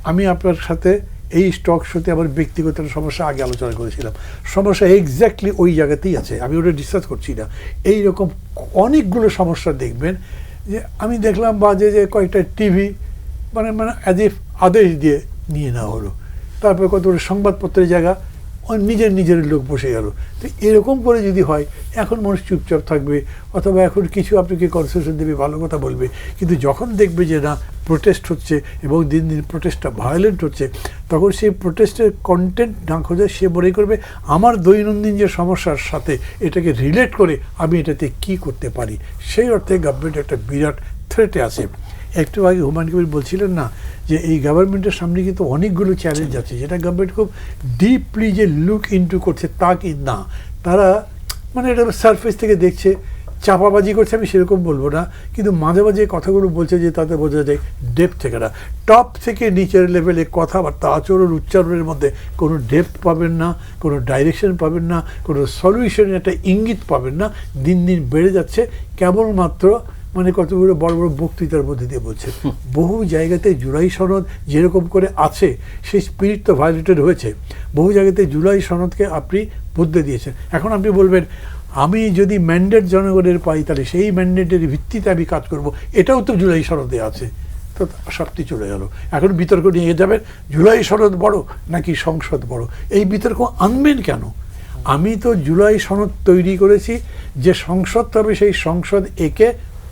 আমি আপনার সাথে এই স্টক শোতে আমার ব্যক্তিগত সমস্যা আগে আলোচনা করেছিলাম, সমস্যা এক্স্যাক্টলি ওই জায়গাতেই আছে, আমি ওটা ডিসকাস করছি না। এইরকম অনেকগুলো সমস্যা দেখবেন যে আমি দেখলাম বাজে যে কয়েকটা টিভি মানে অ্যাজ ইফ আদেশ দিয়ে নিয়ে নেওয়া হলো, তারপরে কতগুলো সংবাদপত্রের জায়গা নিজের লোক বসে গেল। তো এরকম করে যদি হয়, এখন মানুষ চুপচাপ থাকবে, অথবা এখন কিছু আপনাকে কনসেশন দেবে, ভালো কথা বলবে, কিন্তু যখন দেখবে যে না প্রোটেস্ট হচ্ছে এবং দিন দিন প্রোটেস্টটা ভায়োলেন্ট হচ্ছে, তখন সেই প্রোটেস্টের কন্টেন্ট না খোঁজে সে মনে করবে আমার দৈনন্দিন যে সমস্যার সাথে এটাকে রিলেট করে আমি এটাতে কি করতে পারি। সেই অর্থে গভর্নমেন্ট একটা বিরাট থ্রেটে আছে। একটু আগে হুমায়ুন কবির বলছিলেন না যে এই গভর্নমেন্টের সামনে কিন্তু অনেকগুলো চ্যালেঞ্জ আছে, যেটা গভর্নমেন্ট খুব ডিপলি যে লুক ইনটু করছে তা কি না, তারা মানে এটা সারফেস থেকে দেখছে, চাপাবাজি করছে আমি সেরকম বলবো না, কিন্তু মাঝে মাঝে কথাগুলো বলছে যে তাতে বোঝা যায় ডেপথ থেকে না, টপ থেকে নিচের লেভেলে কথাবার্তা আচরণ উচ্চারণের মধ্যে কোনো ডেপথ পাবেন না, কোনো ডাইরেকশন পাবেন না, কোনো সলিউশনের একটা ইঙ্গিত পাবেন না। দিন দিন বেড়ে যাচ্ছে, কেবলমাত্র মানে কতগুলো বড় বড় বক্তৃতার মধ্যে দিয়ে বলছে। বহু জায়গাতে জুলাই সনদ যেরকম করে আছে সেই স্পিরিট তো ভায়োলেটেড হয়েছে। বহু জায়গাতে জুলাই সনদকে আপনি বদলে দিয়েছেন। এখন আপনি বলবেন আমি যদি ম্যান্ডেট জনগণের পাই তাহলে সেই ম্যান্ডেটের ভিত্তিতে আমি কাজ করব, এটাও তো জুলাই সনদে আছে। তো সবটি চলে গেল। এখন বিতর্ক নিয়ে যাবেন জুলাই সনদ বড় নাকি সংসদ বড়, এই বিতর্ক আনবেন কেন? আমি তো জুলাই সনদ তৈরি করেছি, যে সংসদ তবে সেই সংসদ একে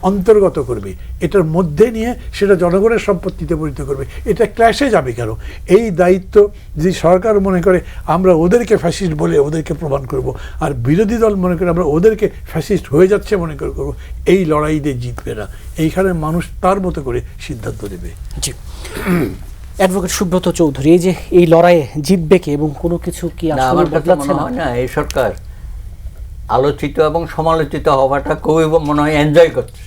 অন্তর্গত করবে, এটার মধ্যে নিয়ে সেটা জনগণের সম্পত্তিতে পরিণত করবে, এটা ক্ল্যাশে যাবে কেন? এই দায়িত্ব যদি সরকার মনে করে আমরা ওদেরকে ফ্যাসিস্ট বলে ওদেরকে প্রমাণ করব, আর বিরোধী দল মনে করে আমরা ওদেরকে ফ্যাসিস্ট হয়ে যাচ্ছে মনে করে করবো, এই লড়াই দিয়ে জিতবে না। এইখানে মানুষ তার মতো করে সিদ্ধান্ত নেবে। জি, অ্যাডভোকেট সুব্রত চৌধুরী, এই যে এই লড়াইয়ে জিতবে কে এবং কোনো কিছু কি না, আসলে আমার কাছে বদলাচ্ছে মনে না? হয় না এই সরকার আলোচিত এবং সমালোচিত হওয়াটা খুবই মনে হয় এনজয় করছে।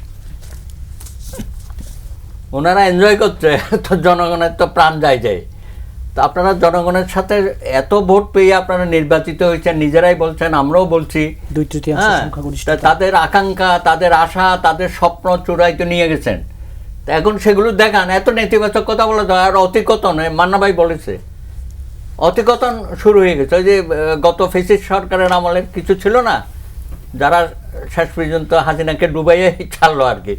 ওনারা এনজয় করছে, তো জনগণের তো প্রাণ যায় যায়। তো আপনারা জনগণের সাথে এত ভোট পেয়ে আপনারা নির্বাচিত হয়েছেন, নিজেরাই বলছেন, আমরাও বলছি, 2/3 হ্যাঁ, সংখ্যাগরিষ্ঠতা। তা তাদের আকাঙ্ক্ষা, তাদের আশা, তাদের স্বপ্ন চূড়াইতে নিয়ে গেছেন। তা এখন সেগুলো দেখান, এত নেতিবাচক কথা বলে দেয়। আর অতিকথন, মান্না ভাই বলেছে, অতিকথন শুরু হয়ে গেছে। ওই যে গত ফ্যাসিস্ট সরকারের আমলে কিছু ছিল না, যারা শেষ পর্যন্ত হাসিনাকে ডুবাইয়ে ছাড়লো আর কি।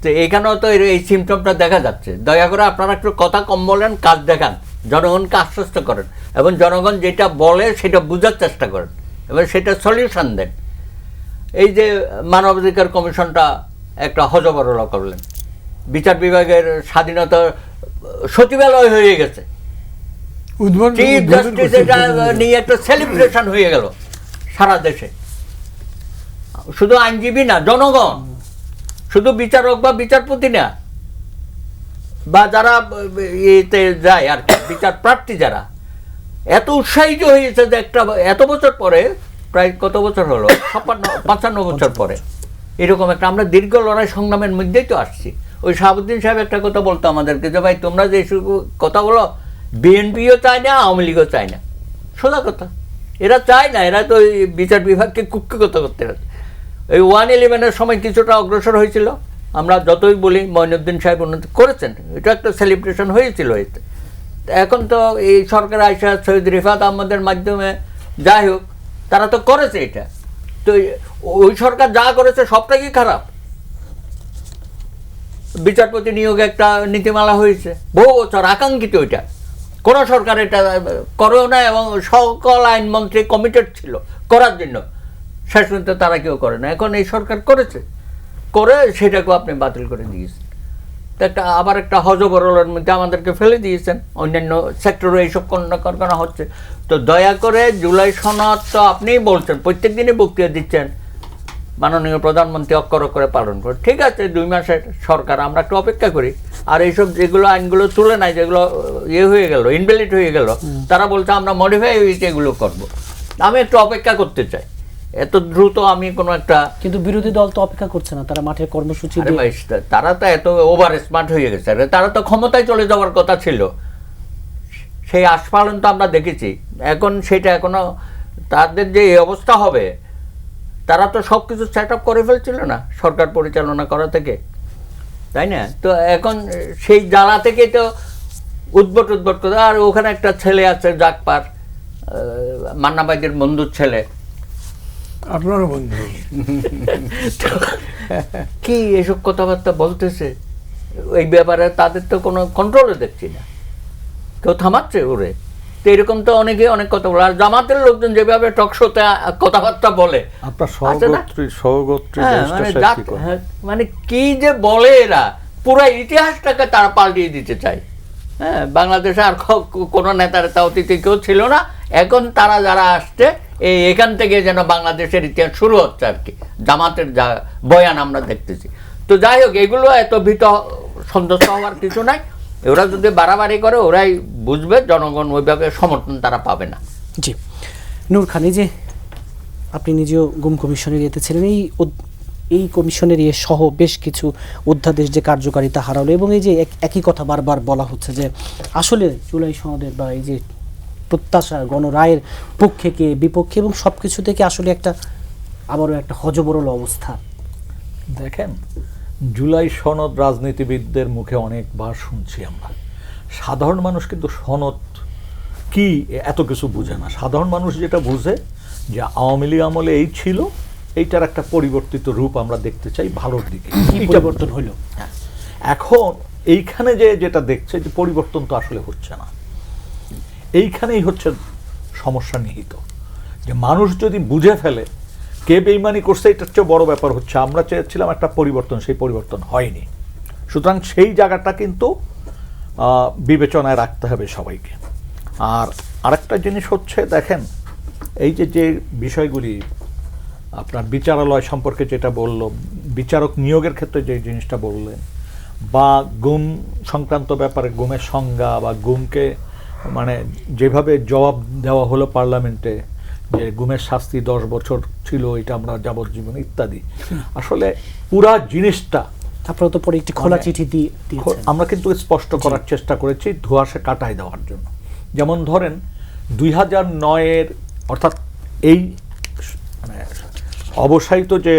তো এইখানেও তো এই সিমটমটা দেখা যাচ্ছে। দয়া করে আপনারা একটু কথা কম বলেন, কাজ দেখান, জনগণকে আশ্বস্ত করেন, এবং জনগণ যেটা বলে সেটা বোঝার চেষ্টা করেন এবং সেটা সলিউশন দেন। এই যে মানবাধিকার কমিশনটা একটা হজবরল করলেন, বিচার বিভাগের স্বাধীনতা সচিবালয় হয়ে গেছে, চিফ জাস্টিস এটা নিয়ে একটা সেলিব্রেশন হয়ে গেল সারা দেশে। শুধু আইনজীবী না, জনগণ, শুধু বিচারক বা বিচারপতি না, বা যারা এতে যায় আর কি, বিচার প্রার্থী যারা, এত উৎসাহিত হয়েছে যে একটা এত বছর পরে, প্রায় কত বছর হলো, 55 বছর পরে এরকম একটা আমরা দীর্ঘ লড়াই সংগ্রামের মধ্যেই তো আসছি। ওই শাহাবুদ্দিন সাহেব একটা কথা বলতো আমাদেরকে যে ভাই তোমরা যে কথা বলো, বিএনপিও চায় না, আওয়ামী লীগও চায় না, সোজা কথা, এরা চায় না, এরা তো ওই বিচার বিভাগকে কুক্ষিগত করতে পারে। এই 111-এর সময় কিছুটা অগ্রসর হয়েছিল, আমরা যতই বলি মঈনুদ্দিন সাহেব উন্নতি করেছেন, এটা একটা সেলিব্রেশন হয়েছিল এতে। এখন তো এই সরকার আয়সা সৈয়দ রিফাত আহমদের মাধ্যমে যাই হোক, তারা তো করেছে এটা। তো ওই সরকার যা করেছে সবটাই কি খারাপ? বিচারপতি নিয়োগে একটা নীতিমালা হয়েছে, বহু বছর আকাঙ্ক্ষিত, ওইটা কোনো সরকার এটা করেও না, এবং সকল আইনমন্ত্রী কমিটেড ছিল করার জন্য, শেষ পর্যন্ত তারা কেউ করে না। এখন এই সরকার করেছে, করে সেটাকেও আপনি বাতিল করে দিয়েছেন। তো আবার একটা হজবরলের মধ্যে আমাদেরকে ফেলে দিয়েছেন। অন্যান্য সেক্টরে এইসব করা হচ্ছে। তো দয়া করে জুলাই সনদ তো আপনিই বলছেন, প্রত্যেক দিনই বক্তৃতা দিচ্ছেন, মাননীয় প্রধানমন্ত্রী অক্ষর অক্ষরে পালন করে, ঠিক আছে, 2 মাসের সরকার, আমরা একটু অপেক্ষা করি। আর এইসব যেগুলো আইনগুলো তুলে নাই, যেগুলো হয়ে গেল, ইনভ্যালিড হয়ে গেল, তারা বলছে আমরা মডিফাই হয়েছে এগুলো করব। আমি একটু অপেক্ষা করতে চাই, এত দ্রুত আমি কোনো একটা। কিন্তু বিরোধী দল তো অপেক্ষা করছে না, তারা মাঠে কর্মসূচি দিয়ে। তারা তো এত ওভার স্মার্ট হয়ে গেছে, তারা তো ক্ষমতায় চলে যাওয়ার কথা ছিল, সেই আস্ফালন তো আমরা দেখেছি। এখন সেটা এখনো তাদের যে এই অবস্থা হবে, তারা তো সব কিছু সেট আপ করে ফেলছিল না সরকার পরিচালনা করা থেকে, তাই না? তো এখন সেই জ্বালা থেকে তো উদ্ভট করে। আর ওখানে একটা ছেলে আছে জাকপার, মান্না ভাইদের বন্ধুর ছেলে, আপনারও বন্ধু, কি এসব কথাবার্তা বলতেছে এই ব্যাপারে, তাদের তো কোনো কন্ট্রোলে দেখছি না, কেউ থামাচ্ছে ওরে। তো এরকম তো অনেকে অনেক কথা বলে। আর জামাতের লোকজন যেভাবে টকশোতে কথাবার্তা বলে, আপনার মানে কি যে বলে এরা, পুরো ইতিহাসটাকে তারা পাল্টিয়ে দিতে চায়। হ্যাঁ, বাংলাদেশে আর কোনো নেতার অতীতে কেউ ছিল না, এখন তারা যারা আসছে এখান থেকে যেন বাংলাদেশের ইতিহাস শুরু হচ্ছে আর কি, জামাতের যা বয়ান আমরা দেখতেছি। তো যাই হোক, এগুলো এত ভীত সন্তুষ্ট হওয়ার কিছু নাই। ওরা যদি বাড়াবাড়ি করে ওরাই বুঝবে, জনগণ ওইভাবে সমর্থন তারা পাবে না। জি, নূর খান, এই যে আপনি নিজেও গুম কমিশনের ইয়েতে ছিলেন, এই কমিশনের ইয়ে সহ বেশ কিছু অধ্যাদেশ যে কার্যকারিতা হারালো, এবং এই যে একই কথা বারবার বলা হচ্ছে যে আসলে জুলাই সনদের বা এই যে প্রত্যাশা গণরায়ের পক্ষে কে বিপক্ষে, এবং সব কিছু থেকে আসলে আবারও একটা হযবরল অবস্থা। দেখেন, জুলাই সনদ রাজনীতিবিদদের মুখে অনেকবার শুনছি আমরা। সাধারণ মানুষ কিন্তু সনদ কি এত কিছু বুঝে না। সাধারণ মানুষ যেটা বুঝে যে আওয়ামী লীগ আমলে এই ছিল, এইটার একটা পরিবর্তিত রূপ আমরা দেখতে চাই ভালোর দিকে। কি পরিবর্তন হলো? হ্যাঁ, এখন এইখানে যেটা দেখছে যে পরিবর্তন তো আসলে হচ্ছে না, এইখানেই হচ্ছে সমস্যা নিহিত। যে মানুষ যদি বুঝে ফেলে কে বেইমানি করছে, এটার চেয়ে বড় ব্যাপার হচ্ছে আমরা চেয়েছিলাম একটা পরিবর্তন, সেই পরিবর্তন হয়নি। সুতরাং সেই জায়গাটা কিন্তু বিবেচনায় রাখতে হবে সবাইকে। আর আরেকটা জিনিস হচ্ছে, দেখেন এই যে বিষয়গুলি আপনার বিচারালয় সম্পর্কে যেটা বলল, বিচারক নিয়োগের ক্ষেত্রে যে জিনিসটা বললেন, বা গুম সংক্রান্ত ব্যাপারে গুমের সংজ্ঞা, বা গুমকে মানে যেভাবে জবাব দেওয়া হলো পার্লামেন্টে যে গুমের শাস্তি 10 বছর ছিল, এটা আমরা যাবজ্জীবন ইত্যাদি, আসলে পুরা জিনিসটা আপনারা তো পরে একটি খোলা চিঠি দিয়ে আমরা কিন্তু স্পষ্ট করার চেষ্টা করেছি ধোঁয়াশা কাটায় দেওয়ার জন্য। যেমন ধরেন 2009-এর অর্থাৎ এই মানে অবসায়িত যে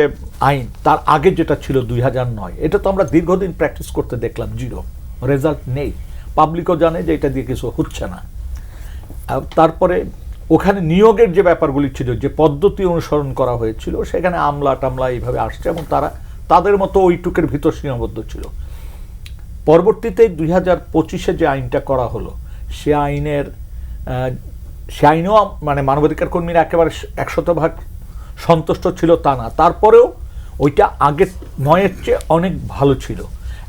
আইন, তার আগে যেটা ছিল 2009, এটা তো আমরা দীর্ঘদিন প্র্যাকটিস করতে দেখলাম, জিরো রেজাল্ট নেই। পাবলিকও জানে যে এটা দিয়ে কিছু হচ্ছে না। তারপরে ওখানে নিয়োগের যে ব্যাপারগুলি ছিল, যে পদ্ধতি অনুসরণ করা হয়েছিল, সেখানে আমলা টামলা এইভাবে আসছে এবং তারা তাদের মতো ওইটুকের ভিতর সীমাবদ্ধ ছিল। পরবর্তীতে 2025-এ যে আইনটা করা হলো, সে আইনেও মানে মানবাধিকার কর্মীরা একেবারে 100% সন্তুষ্ট ছিল তা না, তারপরেও ওইটা আগের 9-এর চেয়ে অনেক ভালো ছিল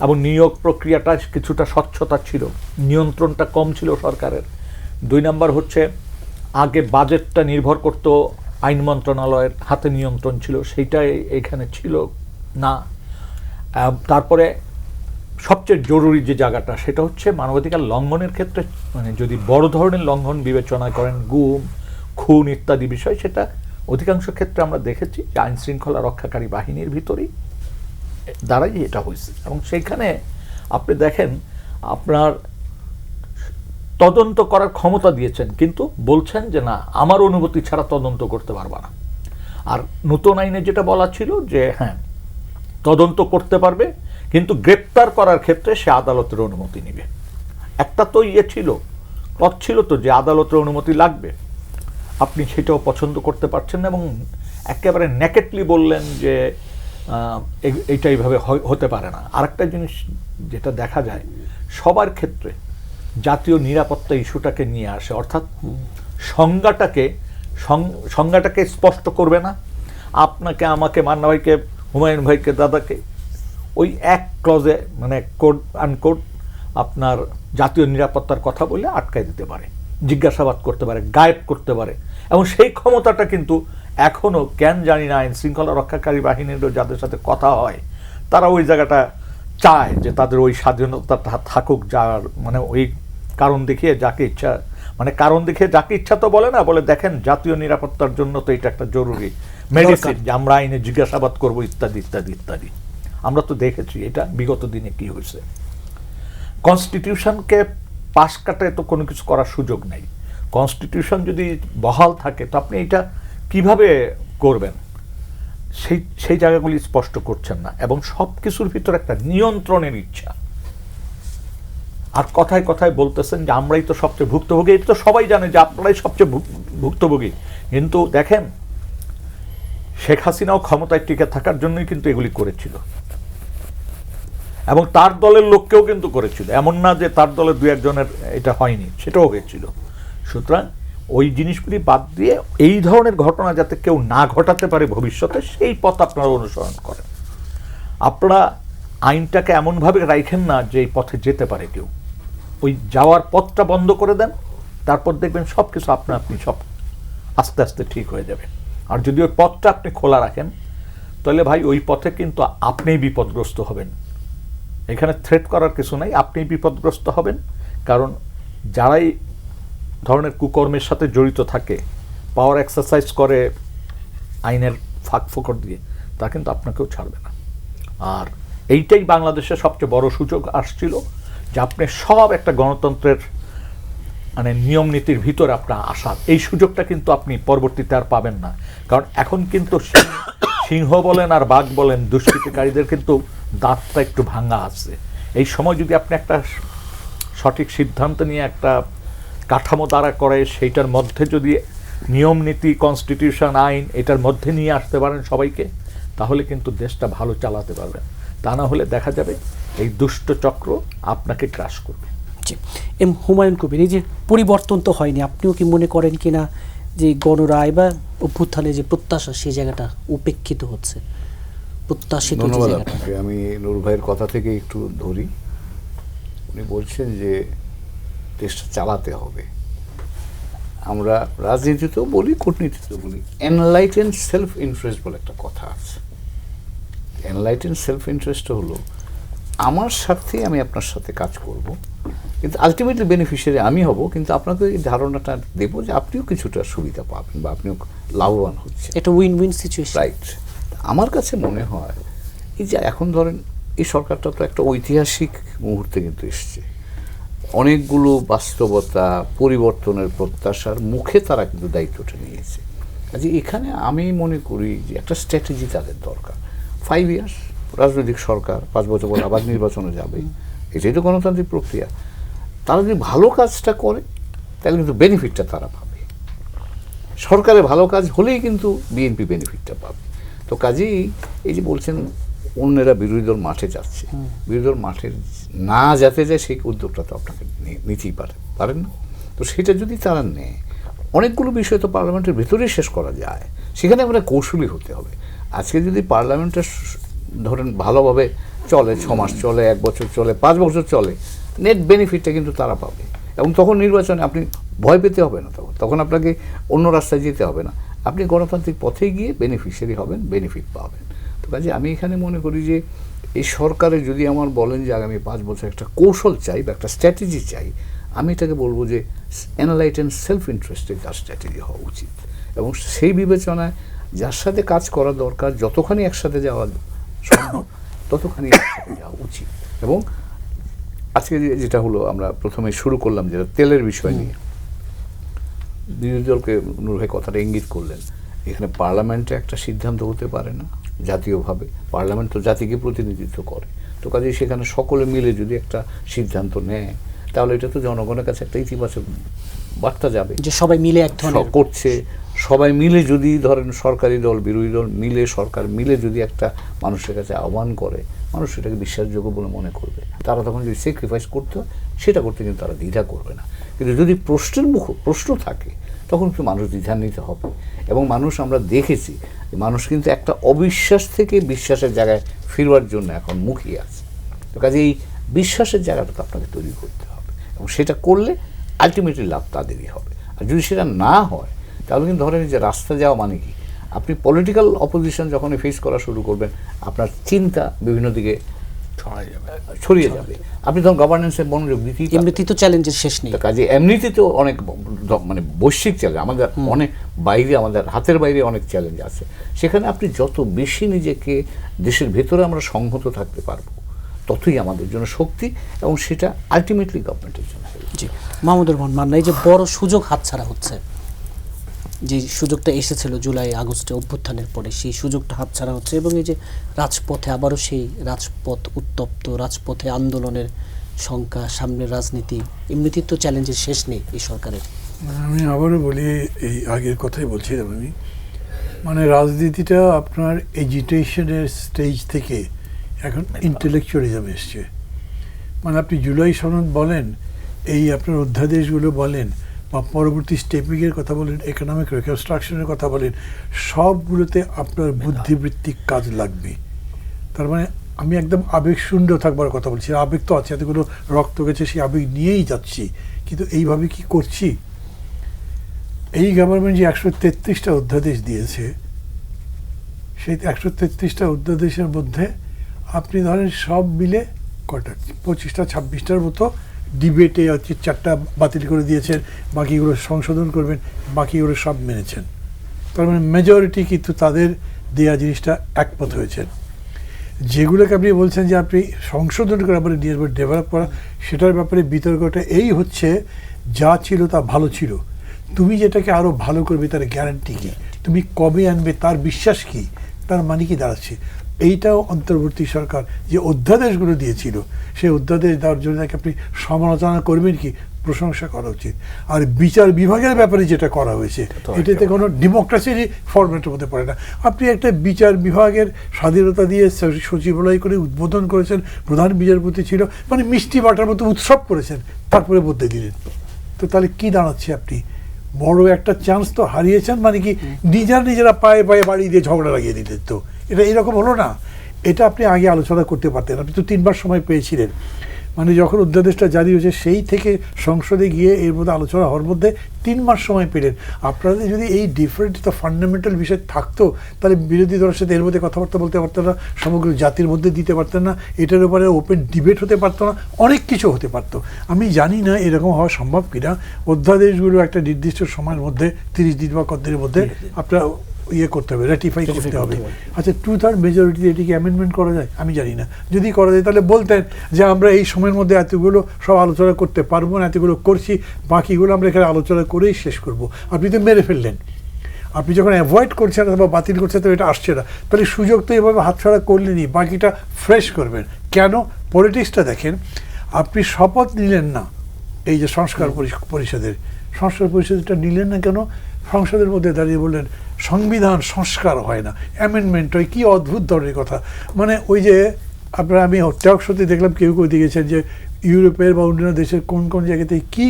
এবং নিয়োগ প্রক্রিয়াটা কিছুটা স্বচ্ছতা ছিল, নিয়ন্ত্রণটা কম ছিল সরকারের। 2 নম্বর হচ্ছে আগে বাজেটটা নির্ভর করত আইন মন্ত্রণালয়ের হাতে, নিয়ন্ত্রণ ছিল, সেইটাই এখানে ছিল না। তারপরে সবচেয়ে জরুরি যে জায়গাটা, সেটা হচ্ছে মানবাধিকার লঙ্ঘনের ক্ষেত্রে মানে যদি বড় ধরনের লঙ্ঘন বিবেচনা করেন, গুম খুন ইত্যাদি বিষয়, সেটা অধিকাংশ ক্ষেত্রে আমরা দেখেছি যে আইন শৃঙ্খলা রক্ষাকারী বাহিনীর ভিতরেই দ্বারাই এটা হয়েছে। এবং সেইখানে আপনি দেখেন আপনার তদন্ত করার ক্ষমতা দিয়েছেন, কিন্তু বলছেন যে না, আমার অনুমতি ছাড়া তদন্ত করতে পারবা না। আর নতুন আইনে যেটা বলা ছিল যে হ্যাঁ তদন্ত করতে পারবে, কিন্তু গ্রেপ্তার করার ক্ষেত্রে সে আদালতের অনুমতি নেবে। একটা তো ছিল, পথ ছিল তো যে আদালতের অনুমতি লাগবে, আপনি সেটাও পছন্দ করতে পারছেন না এবং একেবারে নেকেটলি বললেন যে এইটা এইভাবে হতে পারে না। আরেকটা জিনিস যেটা দেখা যায় সবার ক্ষেত্রে, জাতীয় নিরাপত্তা ইস্যুটাকে নিয়ে আসে, অর্থাৎ সংজ্ঞাটাকে স্পষ্ট করবে না। আপনাকে, আমাকে, মান্না ভাইকে, হুমায়ুন ভাইকে, দাদাকে ওই এক ক্লজে মানে কোড আনকোড আপনার জাতীয় নিরাপত্তার কথা বলে আটকায় দিতে পারে, জিজ্ঞাসাবাদ করতে পারে, গায়েব করতে পারে। এবং সেই ক্ষমতাটা কিন্তু এখনও কেন জানি না আইন শৃঙ্খলা রক্ষাকারী বাহিনীরও যাদের সাথে কথা হয়, তারা ওই জায়গাটা চায় যে তাদের ওই স্বাধীনতাটা থাকুক, যার মানে ওই কারণ দেখিয়ে যাকে ইচ্ছা, মানে কারণ দেখিয়ে যাকে ইচ্ছা তো বলে না, বলে দেখেন জাতীয় নিরাপত্তার জন্য তো এটা একটা জরুরি মেডিসিন যে আমরা আইনে জিজ্ঞাসাবাদ করবো ইত্যাদি ইত্যাদি ইত্যাদি। আমরা তো দেখেছি এটা বিগত দিনে কি হয়েছে। কনস্টিটিউশনকে পাশ কাটায় তো কোনো কিছু করার সুযোগ নেই। কনস্টিটিউশন যদি বহাল থাকে তো আপনি এটা কিভাবে করবেন, সেই জায়গাগুলি স্পষ্ট করছেন না এবং সব কিছুর ভিতরে একটা নিয়ন্ত্রণের ইচ্ছা। আর কথায় কথায় বলতেছেন যে আমরাই তো সবচেয়ে ভুক্তভোগী। এটা তো সবাই জানে যে আপনারাই সবচেয়ে ভুক্তভোগী, কিন্তু দেখেন শেখ হাসিনাও ক্ষমতায় টিকে থাকার জন্যই কিন্তু এগুলি করেছিল এবং তার দলের লোককেও কিন্তু করেছিল, এমন না যে তার দলের 2-1 জনের এটা হয়নি, সেটাও হয়েছিল। সুতরাং ওই জিনিসগুলি বাদ দিয়ে এই ধরনের ঘটনা যাতে কেউ না ঘটাতে পারে ভবিষ্যতে, সেই পথ আপনারা অনুসরণ করেন। আপনারা আইনটাকে এমনভাবে রাখেন না যে এই পথে যেতে পারে কেউ, ওই যাওয়ার পথটা বন্ধ করে দেন, তারপর দেখবেন সব কিছু আপনি সব আস্তে আস্তে ঠিক হয়ে যাবে। আর যদি ওই পথটা আপনি খোলা রাখেন তাহলে ভাই ওই পথে কিন্তু আপনিই বিপদগ্রস্ত হবেন। এখানে থ্রেট করার কিছু নাই, আপনিই বিপদগ্রস্ত হবেন। কারণ যারাই ধরনের কুকর্মের সাথে জড়িত থাকে, পাওয়ার এক্সারসাইজ করে আইনের ফাঁক ফোকর দিয়ে, তা কিন্তু আপনাকেও ছাড়বে না। আর এইটাই বাংলাদেশের সবচেয়ে বড় সুযোগ আসছিল, যে আপনি সব একটা গণতন্ত্রের মানে নিয়ম নীতির ভিতরে আপনার আসার এই সুযোগটা কিন্তু আপনি পরবর্তীতে আর পাবেন না। কারণ এখন কিন্তু সিংহ বলেন আর বাঘ বলেন, দুষ্কৃতিকারীদের কিন্তু দাঁতটা একটু ভাঙা আছে। এই সময় যদি আপনি একটা সঠিক সিদ্ধান্ত নিয়ে একটা কাঠামো দাঁড়া করে, সেইটার মধ্যে যদি নিয়ম নীতি, কনস্টিটিউশন, আইন এটার মধ্যে নিয়ে আসতে পারেন সবাইকে, তাহলে কিন্তু দেশটা ভালো চালাতে পারবেন। তা না হলে দেখা যাবে এই দুষ্ট চক্র আপনাকে ক্রাশ করবে। জি, এম হুমায়ুন কবির, এই যে পরিবর্তন তো হয়নি, আপনিও কি মনে করেন কিনা যে গণরায় বা অভ্যুত্থানে যে প্রত্যাশা সেই জায়গাটা উপেক্ষিত হচ্ছে, প্রত্যাশিত যে ধন্যবাদ জায়গাটা? আপনাকে। আমি নূর ভাইয়ের কথা থেকে একটু ধরি। উনি বলছেন যে দেশটা চালাতে হবে। আমরা রাজনীতিতেও বলি, কূটনীতিতেও বলি, এনলাইটেন সেলফ ইন্টারেস্ট বলে একটা কথা আছে। এনলাইটেন সেলফ ইন্টারেস্ট হলো আমার স্বার্থে আমি আপনার সাথে কাজ করব, কিন্তু আলটিমেটলি বেনিফিশিয়ারি আমি হব, কিন্তু আপনাকে এই ধারণাটা দেবো যে আপনিও কিছুটা সুবিধা পাবেন বা আপনিও লাভবান হচ্ছেন। এটা উইন উইন সিচুয়েশন। রাইট। আমার কাছে মনে হয় এই যে এখন ধরেন এই সরকারটা তো একটা ঐতিহাসিক মুহূর্তে কিন্তু এসছে, অনেকগুলো বাস্তবতা, পরিবর্তনের প্রত্যাশার মুখে তারা কিন্তু দায়িত্বটা নিয়েছে। কাজে এখানে আমি মনে করি যে একটা স্ট্র্যাটেজি তাদের দরকার। 5 ইয়ার্স রাজনৈতিক সরকার, 5 বছর পর আবার নির্বাচনে যাবে, এটাই তো গণতান্ত্রিক প্রক্রিয়া। তারা যদি ভালো কাজটা করে তাহলে কিন্তু বেনিফিটটা তারা পাবে। সরকারের ভালো কাজ হলেই কিন্তু বিএনপি বেনিফিটটা পাবে। তো কাজেই এই যে বলছেন অন্যেরা বিরোধী দল মাঠে যাচ্ছে, বিরোধী দল মাঠে না যেতে যায় সেই উদ্যোগটা তো আপনাকে নিতেই পারেন না। তো সেটা যদি তারা নেয়, অনেকগুলো বিষয় তো পার্লামেন্টের ভেতরেই শেষ করা যায়, সেখানে আমরা কৌশলী হতে হবে। আজকে যদি পার্লামেন্টটা ধরেন ভালোভাবে চলে, 6 মাস চলে, 1 বছর চলে, 5 বছর চলে, নেট বেনিফিটটা কিন্তু তারা পাবে। এবং তখন নির্বাচনে আপনি ভয় পেতে হবে না, তখন আপনাকে অন্য রাস্তায় যেতে হবে না, আপনি গণতান্ত্রিক পথে গিয়ে বেনিফিশিয়ারি হবেন, বেনিফিট পাবেন। তো কাজে আমি এখানে মনে করি যে এই সরকারে যদি আমার বলেন যে আগামী 5 বছর একটা কৌশল চাই বা একটা স্ট্র্যাটেজি চাই, আমি এটাকে বলবো যে এনলাইটেন সেলফ ইন্টারেস্টে তার স্ট্র্যাটেজি হওয়া উচিত। এবং সেই বিবেচনায় যার সাথে কাজ করা দরকার, যতখানি একসাথে যাওয়া সম্ভব ততখানি একসাথে যাওয়া উচিত। এবং আজকে যেটা হলো, আমরা প্রথমে শুরু করলাম যেটা তেলের বিষয় নিয়ে, বিরোধী দলকে নূর ভাই কথাটা ইঙ্গিত করলেন, এখানে পার্লামেন্টে একটা সিদ্ধান্ত হতে পারে না জাতীয়ভাবে, পার্লামেন্ট তো জাতিকে প্রতিনিধিত্ব করে। তো কাজেই সেখানে সকলে মিলে যদি একটা সিদ্ধান্ত নেয়, তাহলে এটা তো জনগণের কাছে একটা ইতিবাচক বার্তা যাবে যে সবাই মিলে এক ধরনের করছে। সবাই মিলে যদি ধরেন সরকারি দল, বিরোধী দল মিলে, সরকার মিলে যদি একটা মানুষের কাছে আহ্বান করে, মানুষ সেটাকে বিশ্বাসযোগ্য বলে মনে করবে। তারা তখন যদি স্যাক্রিফাইস করতে হয় সেটা করতে কিন্তু তারা দ্বিধা করবে না। কিন্তু যদি প্রশ্ন থাকে তখন কিন্তু মানুষ দ্বিধান্বিত হবে। এবং মানুষ, আমরা দেখেছি মানুষ কিন্তু একটা অবিশ্বাস থেকে বিশ্বাসের জায়গায় ফিরবার জন্য এখন মুখিয়ে আছে। তো কাজে এই বিশ্বাসের জায়গাটা তো আপনাকে তৈরি করতে হবে, এবং সেটা করলে আলটিমেটলি লাভ তাদেরই হবে। আর যদি সেটা না হয় তাহলে কিন্তু ধরেন যে রাস্তা যাওয়া মানে কি, আপনি পলিটিক্যাল অপোজিশন যখন ফেস করা শুরু করবেন, আপনার চিন্তা বিভিন্ন দিকে ছড়িয়ে যাবে, আপনি তখন গভর্নেন্সের মনোযোগ দিতেই পারবেন না। এমনিতেই তো চ্যালেঞ্জের শেষ নেই। কাজে এমনিতেও অনেক মানে বৈশ্বিক চ্যালেঞ্জ, আমাদের অনেক বাইরে, আমাদের হাতের বাইরে অনেক চ্যালেঞ্জ আছে। সেখানে আপনি যত বেশি নিজেকে দেশের ভেতরে আমরা সংহত থাকতে পারবো, ততই আমাদের জন্য শক্তি, এবং সেটা আলটিমেটলি গভর্নমেন্টের জন্য। জি, মাহমুদুর রহমান মান্না, এই যে বড় সুযোগ হাতছাড়া হচ্ছে, যে সুযোগটা এসেছিল জুলাই আগস্টে অভ্যুত্থানের পরে, সেই সুযোগটা হাতছাড়া হচ্ছে, এবং এই যে রাজপথে আবারও সেই রাজপথ উত্তপ্ত, রাজপথে আন্দোলনের সংখ্যা, সামনের রাজনীতি, এমনিতেই তো চ্যালেঞ্জের শেষ নেই এই সরকারের। আমি আবারও বলি, এই আগের কথাই বলছিলাম আমি, মানে রাজনীতিটা আপনার এজিটেশনের স্টেজ থেকে এখন ইন্টেলেকচুয়ালিজম এসছে। মানে আপনি জুলাই সনদ বলেন, এই আপনার অধ্যাদেশগুলো বলেন, বা পরবর্তী স্টেপিংয়ের কথা বলেন, ইকোনমিক রিকনস্ট্রাকশনের কথা বলেন, সবগুলোতে আপনার বুদ্ধিবৃত্তিক কাজ লাগবে। তার মানে আমি একদম আবেগশূন্য থাকবার কথা বলছি। আবেগ তো আছে, এতগুলো রক্ত গেছে, সেই আবেগ নিয়েই যাচ্ছি, কিন্তু এইভাবে কি করছি? এই গভর্নমেন্ট যে 133টা অধ্যাদেশ দিয়েছে, সেই 133টা অধ্যাদেশের মধ্যে আপনি ধরেন সব মিলে কটা 25টা 26টার মতো ডিবেটে হচ্ছে 4টা বাতিল করে দিয়েছেন, বাকিগুলো সংশোধন করবেন, বাকিগুলো সব মেনেছেন। তার মানে মেজরিটি কিন্তু তাদের দেয়া জিনিসটা একমত হয়েছেন। যেগুলোকে আপনি বলছেন যে আপনি সংশোধন করে আপনি নিয়ে আসবেন, ডেভেলপ করা, সেটার ব্যাপারে বিতর্কটা এই হচ্ছে যা ছিল তা ভালো ছিল, তুমি যেটাকে আরও ভালো করবে তার গ্যারান্টি কী, তুমি কবে আনবে তার বিশ্বাস কী, তার মানে কি দাঁড়াচ্ছে। এইটাও অন্তর্বর্তী সরকার যে অধ্যাদেশগুলো দিয়েছিল সেই অধ্যাদেশ দেওয়ার জন্য তাকে আপনি সমালোচনা করবেন কি, প্রশংসা করা উচিত। আর বিচার বিভাগের ব্যাপারে যেটা করা হয়েছে এটাতে কোনো ডেমোক্রেসিরই ফরম্যাটের মধ্যে পড়ে না। আপনি একটা বিচার বিভাগের স্বাধীনতা দিয়ে সচিবালয় করে উদ্বোধন করেছেন, প্রধান বিচারপতি ছিল, মানে মিষ্টি বাটার মতো উৎসব করেছেন, তারপরে বদলে দিলেন। তো তাহলে কি দাঁড়াচ্ছে, আপনি বড় একটা চান্স তো হারিয়েছেন, মানে কি নিজেরা পায়ে পায়ে বাড়ি দিয়ে ঝগড়া লাগিয়ে দিলেন। তো এটা এরকম হলো না, এটা আপনি আগে আলোচনা করতে পারতেন। আপনি তো 3 বার সময় পেয়েছিলেন, মানে যখন অধ্যাদেশটা জারি হয়েছে সেই থেকে সংসদে গিয়ে এর মধ্যে আলোচনা হওয়ার মধ্যে 3 মাস সময় পেলেন। আপনাদের যদি এই ডিফারেন্ট দ্য ফান্ডামেন্টাল বিষয় থাকতো তাহলে বিরোধী দলের সাথে এর মধ্যে কথাবার্তা বলতে পারতেন না, সমগ্র জাতির মধ্যে দিতে পারতেন না, এটার উপরে ওপেন ডিবেট হতে পারতো না, অনেক কিছু হতে পারতো। আমি জানি না এরকম হওয়া সম্ভব কিনা। অধ্যাদেশগুলো একটা নির্দিষ্ট সময়ের মধ্যে 30 দিন বা কত দিনের মধ্যে আপনার করতে হবে, রেটিফাই করতে হবে। আচ্ছা, 2/3 মেজরিটি এটিকে অ্যামেন্ডমেন্ট করা যায়? আমি জানি না। যদি করা যায় তাহলে বলতেন যে আমরা এই সময়ের মধ্যে এতগুলো সব আলোচনা করতে পারবো না, এতগুলো করছি, বাকিগুলো আমরা এখানে আলোচনা করেই শেষ করব। আপনি তো মেরে ফেললেন। আপনি যখন অ্যাভয়েড করছেন অথবা বাতিল করছেন তো এটা আসছে না, তাহলে সুযোগ তো এভাবে হাতছাড়া করলেনই, বাকিটা ফ্রেশ করবেন কেন? পলিটিক্সটা দেখেন, আপনি শপথ নিলেন না এই যে সংস্কার পরিষদটা নিলেন না কেন? সংসদের মধ্যে দাঁড়িয়ে বললেন সংবিধান সংস্কার হয় না, অ্যামেন্ডমেন্ট হয়। কি অদ্ভুত ধরনের কথা। মানে ওই যে আপনারা, আমি টক শোতে দেখলাম কেউ দিয়েছেন যে ইউরোপের বা অন্যান্য দেশের কোন কোন জায়গাতে কি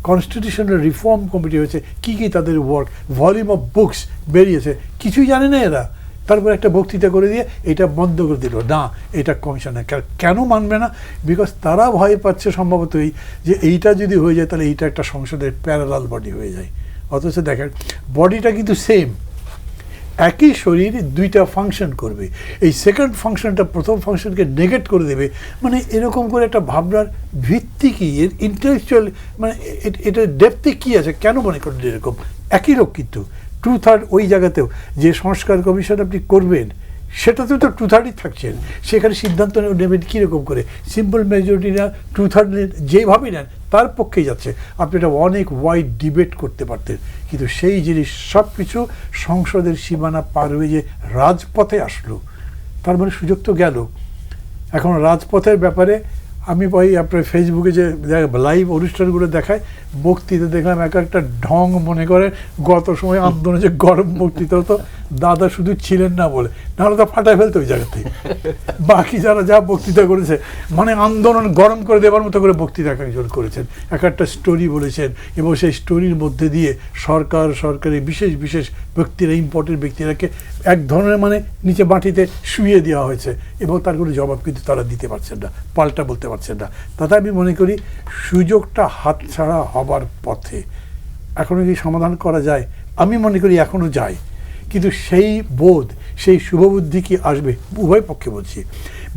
কনস্টিটিউশনাল রিফর্ম কমিটি হয়েছে, কি তাদের ওয়ার্ক, ভলিউম অফ বুকস বেরিয়েছে, কিছুই জানে না এরা। তারপর একটা বক্তৃতা করে দিয়ে এটা বন্ধ করে দিল, না এটা কমিশনে। কেন মানবে না? বিকজ তারা ভয় পাচ্ছে সম্ভবতই যে এইটা যদি হয়ে যায় তাহলে এইটা একটা সংসদের প্যারালাল বডি হয়ে যায়। অথচ দেখেন বডিটা কিন্তু সেম, একই শরীর 2টা ফাংশন করবে। এই সেকেন্ড ফাংশনটা প্রথম ফাংশনকে নেগেট করে দেবে, মানে এরকম করে একটা ভাবনার ভিত্তি কী, এর ইন্টেলেকচুয়াল মানে এটা ডেপথে কী আছে, কেন মনে করেন এরকম? একই লোক কিন্তু 2/3 ওই জায়গাতেও যে সংস্কার কমিশন আপনি করবেন সেটাতেও তো 2/3 থাকছেন, সেখানে সিদ্ধান্ত নেবেন কীরকম করে? সিম্পল মেজরিটি না, 2/3 যেভাবেই নেন তার পক্ষেই যাচ্ছে। আপনি এটা অনেক ওয়াইড ডিবেট করতে পারতেন, কিন্তু সেই জিনিস সব কিছু সংসদের সীমানা পার হয়ে যে রাজপথে আসলো, তার মানে সুযোগ তো গেল। এখন রাজপথের ব্যাপারে আমি আপনার ফেসবুকে যে লাইভ অনুষ্ঠানগুলো দেখায়, বক্তৃতা দেখলাম এক একটা ঢং, মনে করে গত সময় আন্দোলনে যে গরম বক্তৃতা হতো, দাদা শুধু ছিলেন না বলে, নাহলে তো ফাটায় ফেলতো ওই জায়গাতেই। বাকি যারা যা বক্তৃতা করেছে মানে আন্দোলন গরম করে দেওয়ার মতো করে বক্তৃতা একজন করেছেন, এক একটা স্টোরি বলেছেন, এবং সেই স্টোরির মধ্যে দিয়ে সরকারি বিশেষ ব্যক্তিরা, ইম্পর্টেন্ট ব্যক্তিরাকে এক ধরনের মানে নিচে মাটিতে শুইয়ে দেওয়া হয়েছে, এবং তার কোনো জবাব কিন্তু তারা দিতে পারছেন না, পাল্টা বলতে পারছেন না। তাতে আমি মনে করি সুযোগটা হাতছাড়া হবার পথে। এখনও কি সমাধান করা যায়? আমি মনে করি এখনও যায়, কিন্তু সেই বোধ, সেই শুভবুদ্ধি কি আসবে? উভয় পক্ষে বলছি,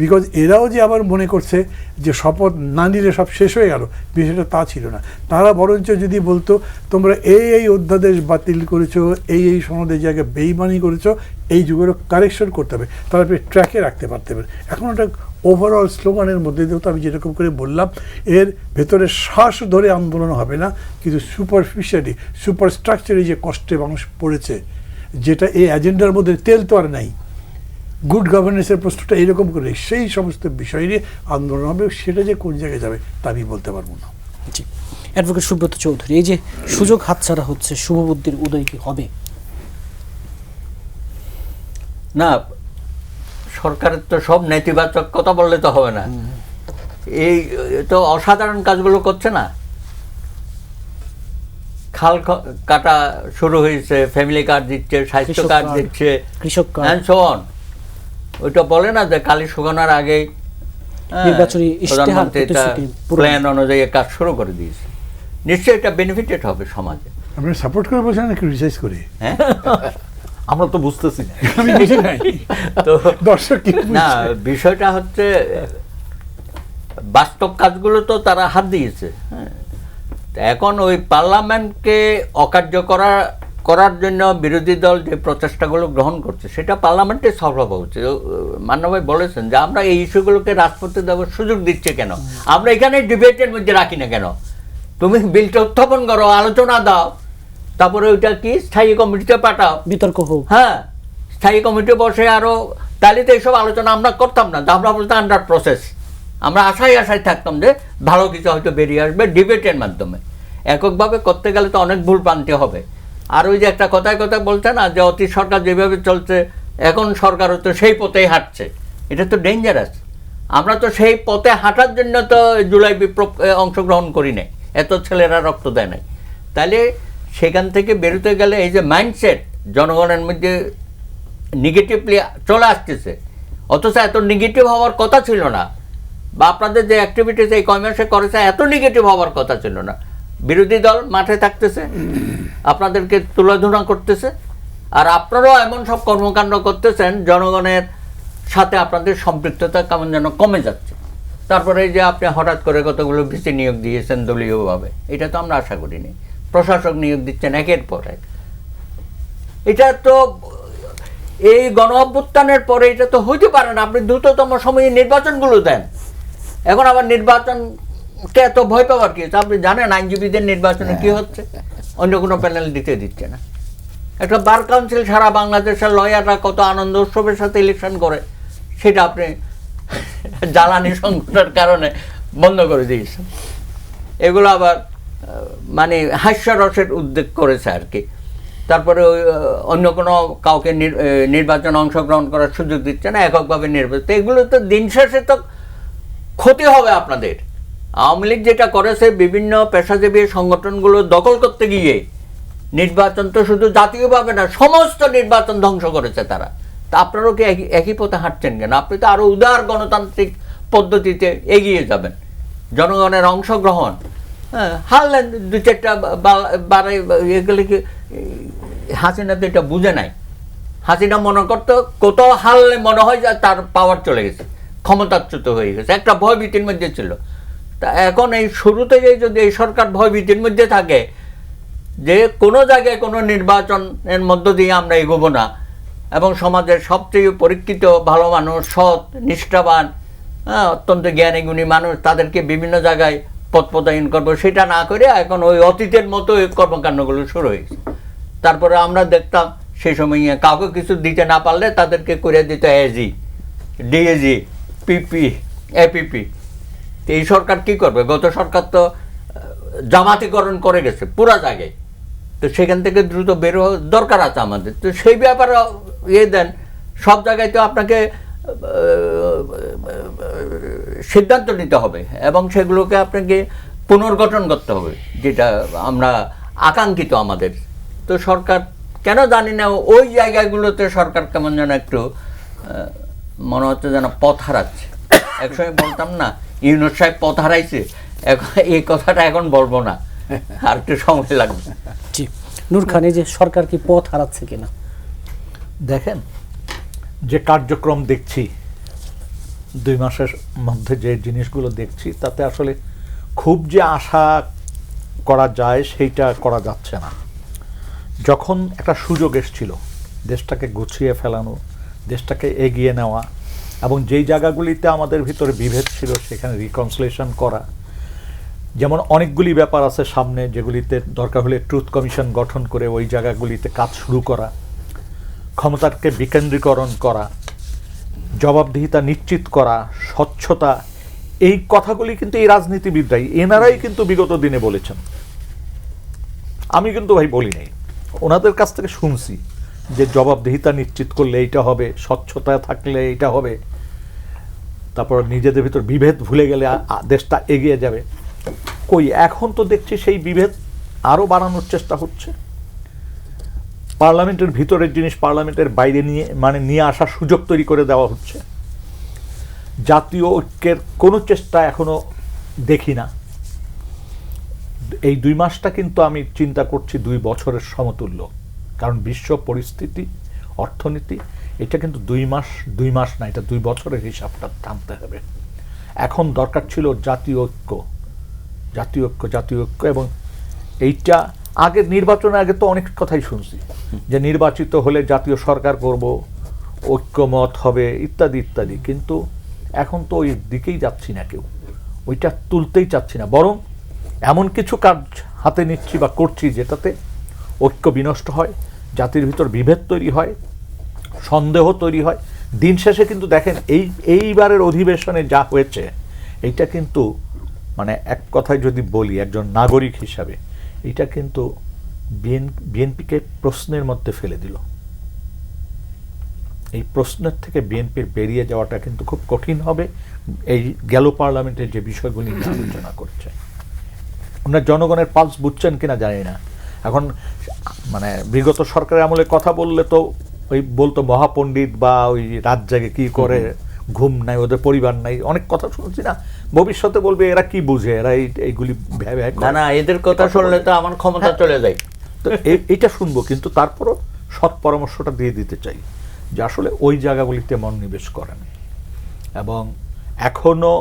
বিকজ এরাও যে আবার মনে করছে যে শপথ না নিলে সব শেষ হয়ে গেল, বিষয়টা তা ছিল না। তারা বরঞ্চ যদি বলতো তোমরা এই অধ্যাদেশ বাতিল করেছো, এই সনদের জায়গায় বেইমানি করেছো, এই যুগেরও কারেকশন করতে হবে, তাহলে আপনি ট্র্যাকে রাখতে পারতেন। এখন ওটা ওভারঅল স্লোগানের মধ্যে দিয়েও তো আমি যেরকম করে বললাম, এর ভেতরে শ্বাস ধরে আন্দোলন হবে না, কিন্তু সুপারফিশিয়ালি সুপারস্ট্রাকচারে যে কষ্টে মানুষ পড়েছে, যেটা এই এজেন্ডার মধ্যে তেল তো আর নাই, গুড গভর্নেন্সের প্রশ্নটা এরকম করে সেই সমস্ত বিষয় নিয়ে আন্দোলন হবে। সেটা যে কোন জায়গায় যাবে তা আমি বলতে পারবো না। জি, অ্যাডভোকেট সুব্রত চৌধুরী, এই যে সুযোগ হাতছাড়া হচ্ছে, শুভবুদ্ধির উদয় কি হবে? না, সরকারের তো সব নেতিবাচক কথা বললে তো হবে না। এই তো অসাধারণ কাজগুলো করছে না, খাল কাটা শুরু হয়েছে, ফ্যামিলি কার্ড দিচ্ছে, স্বাস্থ্য কার্ড দিচ্ছে, কৃষক অ্যান্ড সো অন। ওইটা বলে না যে কালি শুকানোর আগেই প্রধানমন্ত্রী প্ল্যান অনুযায়ী কাজ শুরু করে দিয়েছে। নিশ্চয়ই এটা বেনিফিটেড হবে সমাজে। আপনি সাপোর্ট করে বলছেন নাকি রিসার্চ করে? হ্যাঁ, আমরা তো বুঝতেছি না। আমি বুঝি নাই, তো দর্শক কি না, বুঝছে? বিষয়টা হচ্ছে বাস্তব কাজগুলো তো তারা হাত দিয়েছে, হ্যাঁ। তো এখন ওই পার্লামেন্টকে অকার্য করার জন্য বিরোধী দল যে প্রচেষ্টাগুলো গ্রহণ করছে সেটা পার্লামেন্টে সলভ হওয়া উচিত। মান্না ভাই বলেছেন যে আমরা এই ইস্যুগুলোকে রাজপথে দেওয়ার সুযোগ দিচ্ছে কেন, আমরা এখানে ডিবেটের মধ্যে রাখি না কেন? তুমি বিলটা উত্থাপন করো, আলোচনা দাও, তারপরে ওইটা কি স্থায়ী কমিটিতে পাঠাও, বিতর্ক হোক। হ্যাঁ, স্থায়ী কমিটি বসে আরো, তাহলে তো এইসব আলোচনা আমরা করতাম না, আমরা বলতাম আন্ডার প্রসেস। আমরা আশায় থাকতাম যে ভালো কিছু হয়তো বেরিয়ে আসবে ডিবেটের মাধ্যমে। এককভাবে করতে গেলে তো অনেক ভুল প্রান্তে হবে। আর ওই যে একটা কথায় বলছে না যে অতি সরকার যেভাবে চলছে, এখন সরকারও তো সেই পথেই হাঁটছে, এটা তো ডেঞ্জারাস। আমরা তো সেই পথে হাঁটার জন্য তো জুলাই বিপ্লব অংশগ্রহণ করি নাই, এত ছেলেরা রক্ত দেয় নাই। তাহলে সেখান থেকে বেরোতে গেলে এই যে মাইন্ডসেট জনগণের মধ্যে নেগেটিভলি চলে আসতেছে, অথচ এত নেগেটিভ হওয়ার কথা ছিল না, বা আপনাদের যে অ্যাক্টিভিটিস এই কয় মাসে করেছে এত নেগেটিভ হওয়ার কথা ছিল না। বিরোধী দল মাঠে থাকতেছে, আপনাদেরকে তুলাধুনা করতেছে, আর আপনারাও এমন সব কর্মকাণ্ড করতেছেন জনগণের সাথে আপনাদের সম্পৃক্ততা কেমন যেন কমে যাচ্ছে। তারপরে এই যে আপনি হঠাৎ করে কতগুলো ভিসি নিয়োগ দিয়েছেন দলীয়ভাবে, এটা তো আমরা আশা করিনি। প্রশাসক নিয়োগ দিচ্ছেন একের পর এক, এটা তো এই গণ অভ্যুত্থানের পরে এটা তো হইতে পারে না। আপনি দ্রুততম সময়ে নির্বাচনগুলো দেন, এখন আবার নির্বাচনকে এত ভয় পাওয়ার কি? আপনি জানেন আইনজীবীদের নির্বাচনে কি হচ্ছে, অন্য কোনো প্যানেল দিচ্ছে না। একটা বার কাউন্সিল সারা বাংলাদেশের লয়াররা কত আনন্দ উৎসবের সাথে ইলেকশন করে, সেটা আপনি জ্বালানি সংকটের কারণে বন্ধ করে দিয়েছেন। এগুলো আবার মানে হাস্যরসের উদ্যোগ করেছে আর কি। তারপরে অন্য কোনো কাউকে নির্বাচনে অংশগ্রহণ করার সুযোগ দিচ্ছে না, এককভাবে নির্বাচন। এগুলো তো দিন শেষে তো ক্ষতি হবে আপনাদের। আওয়ামী লীগ যেটা করেছে, বিভিন্ন পেশাজীবী সংগঠনগুলো দখল করতে গিয়ে নির্বাচন তো শুধু জাতীয়ভাবে না, সমস্ত নির্বাচন ধ্বংস করেছে তারা। তা আপনারাও কি একই পথে হাঁটছেন কেন? আপনি তো আরো উদার গণতান্ত্রিক পদ্ধতিতে এগিয়ে যাবেন। জনগণের অংশগ্রহণ, হ্যাঁ, হারলেন দু চারটা বারে, এগুলো কি হাসিনা তো এটা বুঝে নাই। হাসিনা মনে করতো কোথাও হারলে মনে হয় যে তার পাওয়ার চলে গেছে, ক্ষমতাচ্যুত হয়ে গেছে, একটা ভয়ভীতির মধ্যে ছিল। তা এখন এই শুরু থেকেই যদি এই সরকার ভয়ভীতির মধ্যে থাকে যে কোনো জায়গায় কোনো নির্বাচনের মধ্য দিয়ে আমরা এগোবো না, এবং সমাজের সবচেয়ে পরীক্ষিত ভালো মানুষ, সৎ, নিষ্ঠাবান, হ্যাঁ, অত্যন্ত জ্ঞানী গুণী মানুষ, তাদেরকে বিভিন্ন জায়গায় পদ প্রদায়ন করবো, সেটা না করে এখন ওই অতীতের মতো এই কর্মকাণ্ডগুলো শুরু হয়েছে। তারপরে আমরা দেখতাম সেই সময় কাউকে কিছু দিতে না পারলে তাদেরকে করে দিত এজি, ডিএজি, পিপি, এপিপি। এই সরকার কি করবে? গত সরকার তো জামাতিকরণ করে গেছে পুরা জায়গায়। তো সেখান থেকে দ্রুত বের হওয়া দরকার আছে আমাদের। তো সেই ব্যাপারে দেন, সব জায়গায় তো আপনাকে সিদ্ধান্ত নিতে হবে এবং সেগুলোকে আপনাকে পুনর্গঠন করতে হবে, যেটা আমরা আকাঙ্ক্ষিত আমাদের। তো সরকার কেন জানি না ওই জায়গাগুলোতে সরকার কেমন যেন একটু মনে হচ্ছে যেন পথ হারাচ্ছে। একসময় বলতাম না ইউনূস সাহেব পথ হারাইছে, এখন এই কথাটা এখন বলবো না, আর একটু সময় লাগবে। জি, নূর খান, এই যে সরকার কি পথ হারাচ্ছে কিনা? দেখেন, যে কার্যক্রম দেখছি 2 মাসের মধ্যে, যে জিনিসগুলো দেখছি, তাতে আসলে খুব যে আশা করা যায় সেইটা করা যাচ্ছে না। যখন একটা সুযোগ এসেছিল দেশটাকে গুছিয়ে ফেলানো, দেশটাকে এগিয়ে নেওয়া, এবং যেই জায়গাগুলিতে আমাদের ভিতরে বিভেদ ছিল সেখানে রিকনসিলিয়েশন করা, যেমন অনেকগুলি ব্যাপার আছে সামনে যেগুলিতে দরকার হলে ট্রুথ কমিশন গঠন করে ওই জায়গাগুলিতে কাজ শুরু করা, ক্ষমতাকে বিকেন্দ্রীকরণ করা, জবাবদিহিতা নিশ্চিত করা, স্বচ্ছতা, এই কথাগুলি কিন্তু এই রাজনীতিবিদরাই, এনারাই কিন্তু বিগত দিনে বলেছেন। আমি কিন্তু ভাই বলি নাই, ওনাদের কাছ থেকে শুনছি যে জবাবদিহিতা নিশ্চিত করলে এইটা হবে, স্বচ্ছতা থাকলে এইটা হবে, তারপর নিজেদের ভিতর বিভেদ ভুলে গেলে দেশটা এগিয়ে যাবে। কই, এখন তো দেখছি সেই বিভেদ আরো বাড়ানোর চেষ্টা হচ্ছে। পার্লামেন্টের ভিতরের জিনিস পার্লামেন্টের বাইরে নিয়ে আসার সুযোগ তৈরি করে দেওয়া হচ্ছে। জাতীয় ঐক্যের কোনো চেষ্টা এখনো দেখি না। এই 2 মাসটা কিন্তু আমি চিন্তা করছি 2 বছরের সমতুল্য, কারণ বিশ্ব পরিস্থিতি অর্থনীতি, এটা কিন্তু 2 মাস না, এটা 2 বছরের হিসাবটা টানতে হবে। এখন দরকার ছিল জাতীয় ঐক্য এবং এইটা আগে নির্বাচনের আগে তো অনেক কথাই শুনছি যে নির্বাচিত হলে জাতীয় সরকার করব, ঐক্যমত হবে ইত্যাদি ইত্যাদি, কিন্তু এখন তো ওই দিকেই যাচ্ছি না, কেউ ওইটা তুলতেই চাচ্ছি না, বরং এমন কিছু কাজ হাতে নিচ্ছি বা করছি যেটাতে ঐক্য বিনষ্ট হয়, জাতির ভিতর বিভেদ তৈরি হয়, সন্দেহ তৈরি হয়। দিন শেষে কিন্তু দেখেন এইবারের অধিবেশনে যা হয়েছে, এইটা কিন্তু মানে এক কথায় যদি বলি একজন নাগরিক হিসাবে, এটা কিন্তু বিএনপিকে প্রশ্নের মধ্যে ফেলে দিল। এই প্রশ্নের থেকে বিএনপির বেরিয়ে যাওয়াটা কিন্তু খুব কঠিন হবে। এই গেল পার্লামেন্টের যে বিষয়গুলি নিয়ে আলোচনা করছে, ওনার জনগণের পালস বুঝছেন কিনা জানি না। এখন মানে বিগত সরকারের আমলে কথা বললে তো ওই বলতো মহাপণ্ডিত বা ওই রাত জাগে কি করে, ঘুম নাই, ওদের পরিবার নাই, অনেক কথা শুনছি না। ভবিষ্যতে বলবে এরা কি বুঝে, এরা এইগুলি ভেবে না এদের কথা শুনলে তো আমার ক্ষমতা চলে যায়। তো এইটা শুনবো, কিন্তু তারপরও সৎ পরামর্শটা দিয়ে দিতে চাই যে আসলে ওই জায়গাগুলিতে মনোনিবেশ করেন এবং এখনো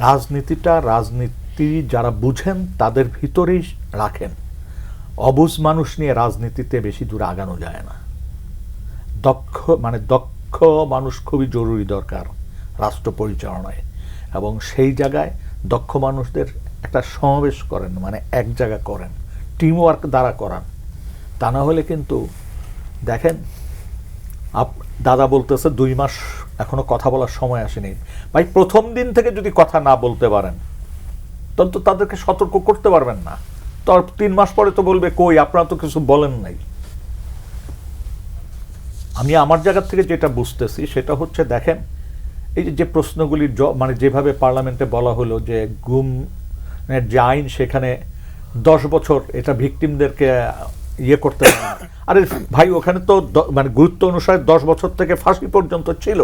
রাজনীতি যারা বুঝেন তাদের ভিতরেই রাখেন। অবুঝ মানুষ নিয়ে রাজনীতিতে বেশি দূর আগানো যায় না। দক্ষ মানুষ খুবই জরুরি দরকার রাষ্ট্র পরিচালনায়, এবং সেই জায়গায় দক্ষ মানুষদের একটা সমাবেশ করেন, মানে এক জায়গা করেন, টিম ওয়ার্ক দ্বারা করান। তা না হলে কিন্তু দেখেন দাদা বলতেছে 2 মাস এখনো কথা বলার সময় আসেনি। ভাই প্রথম দিন থেকে যদি কথা না বলতে পারেন তখন তো তাদেরকে সতর্ক করতে পারবেন না। তো 3 মাস পরে তো বলবে কই আপনারা তো কিছু বলেন নাই। আমি আমার জায়গা থেকে যেটা বুঝতেছি সেটা হচ্ছে, দেখেন এই যে প্রশ্নগুলি মানে যেভাবে পার্লামেন্টে বলা হলো যে গুমের যে আইন, সেখানে 10 বছর এটা ভিকটিমদেরকে ইয়ে করতে পারে। আরে ভাই ওখানে তো মানে গুরুত্ব অনুসারে 10 বছর থেকে ফাঁসি পর্যন্ত ছিল।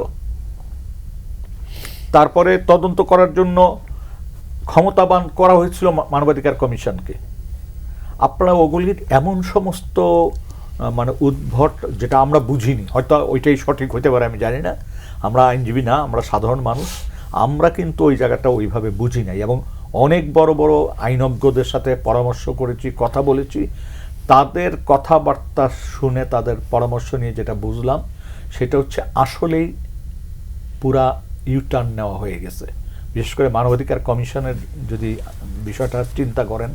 তারপরে তদন্ত করার জন্য ক্ষমতাবান করা হয়েছিল মানবাধিকার কমিশনকে। আপনারা ওগুলির এমন সমস্ত মানে উদ্ভট, যেটা আমরা বুঝিনি, হয়তো ওইটাই সঠিক হতে পারে আমি জানি না, আমরা আইনজীবী না, আমরা সাধারণ মানুষ, আমরা কিন্তু ওই জায়গাটা ওইভাবে বুঝি নাই। এবং অনেক বড় বড় আইনজ্ঞদের সাথে পরামর্শ করেছি, কথা বলেছি, তাদের কথাবার্তা শুনে তাদের পরামর্শ নিয়ে যেটা বুঝলাম সেটা হচ্ছে আসলেই পুরা ইউটার্ন নেওয়া হয়ে গেছে। বিশেষ করে মানবাধিকার কমিশনের যদি বিষয়টা চিন্তা করেন,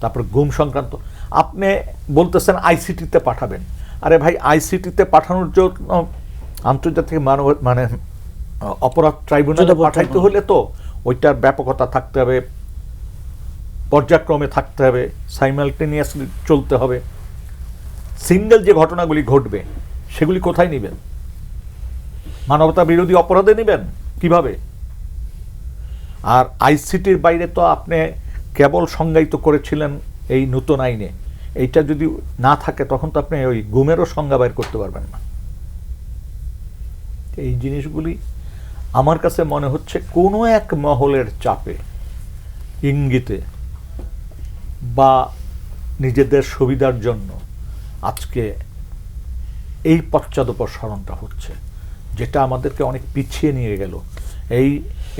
তারপর গুম সংক্রান্ত, আপনি বলতেছেন আইসিটিতে পাঠাবেন। আরে ভাই আইসিটিতে পাঠানোর জন্য আন্তর্জাতিক মানে অপরাধ ট্রাইব্যুনালে পাঠাইতে হলে তো ওইটার ব্যাপকতা থাকতে হবে, পর্যায়ক্রমে থাকতে হবে, সাইমালটেনিয়াসলি চলতে হবে। সিঙ্গেল যে ঘটনাগুলি ঘটবে সেগুলি কোথায় নেবেন? মানবতা বিরোধী অপরাধে নেবেন কিভাবে? আর আইসিটির বাইরে তো আপনি কেবল সংজ্ঞায়িত করেছিলেন এই নতুন আইনে, এইটা যদি না থাকে তখন তো আপনি ওই গুমেরও সংজ্ঞা বাইর করতে পারবেন না। এই জিনিসগুলি আমার কাছে মনে হচ্ছে কোনো এক মহলের চাপে, ইঙ্গিতে বা নিজেদের সুবিধার জন্য আজকে এই পশ্চাদপসরণটা হচ্ছে, যেটা আমাদেরকে অনেক পিছিয়ে নিয়ে গেল।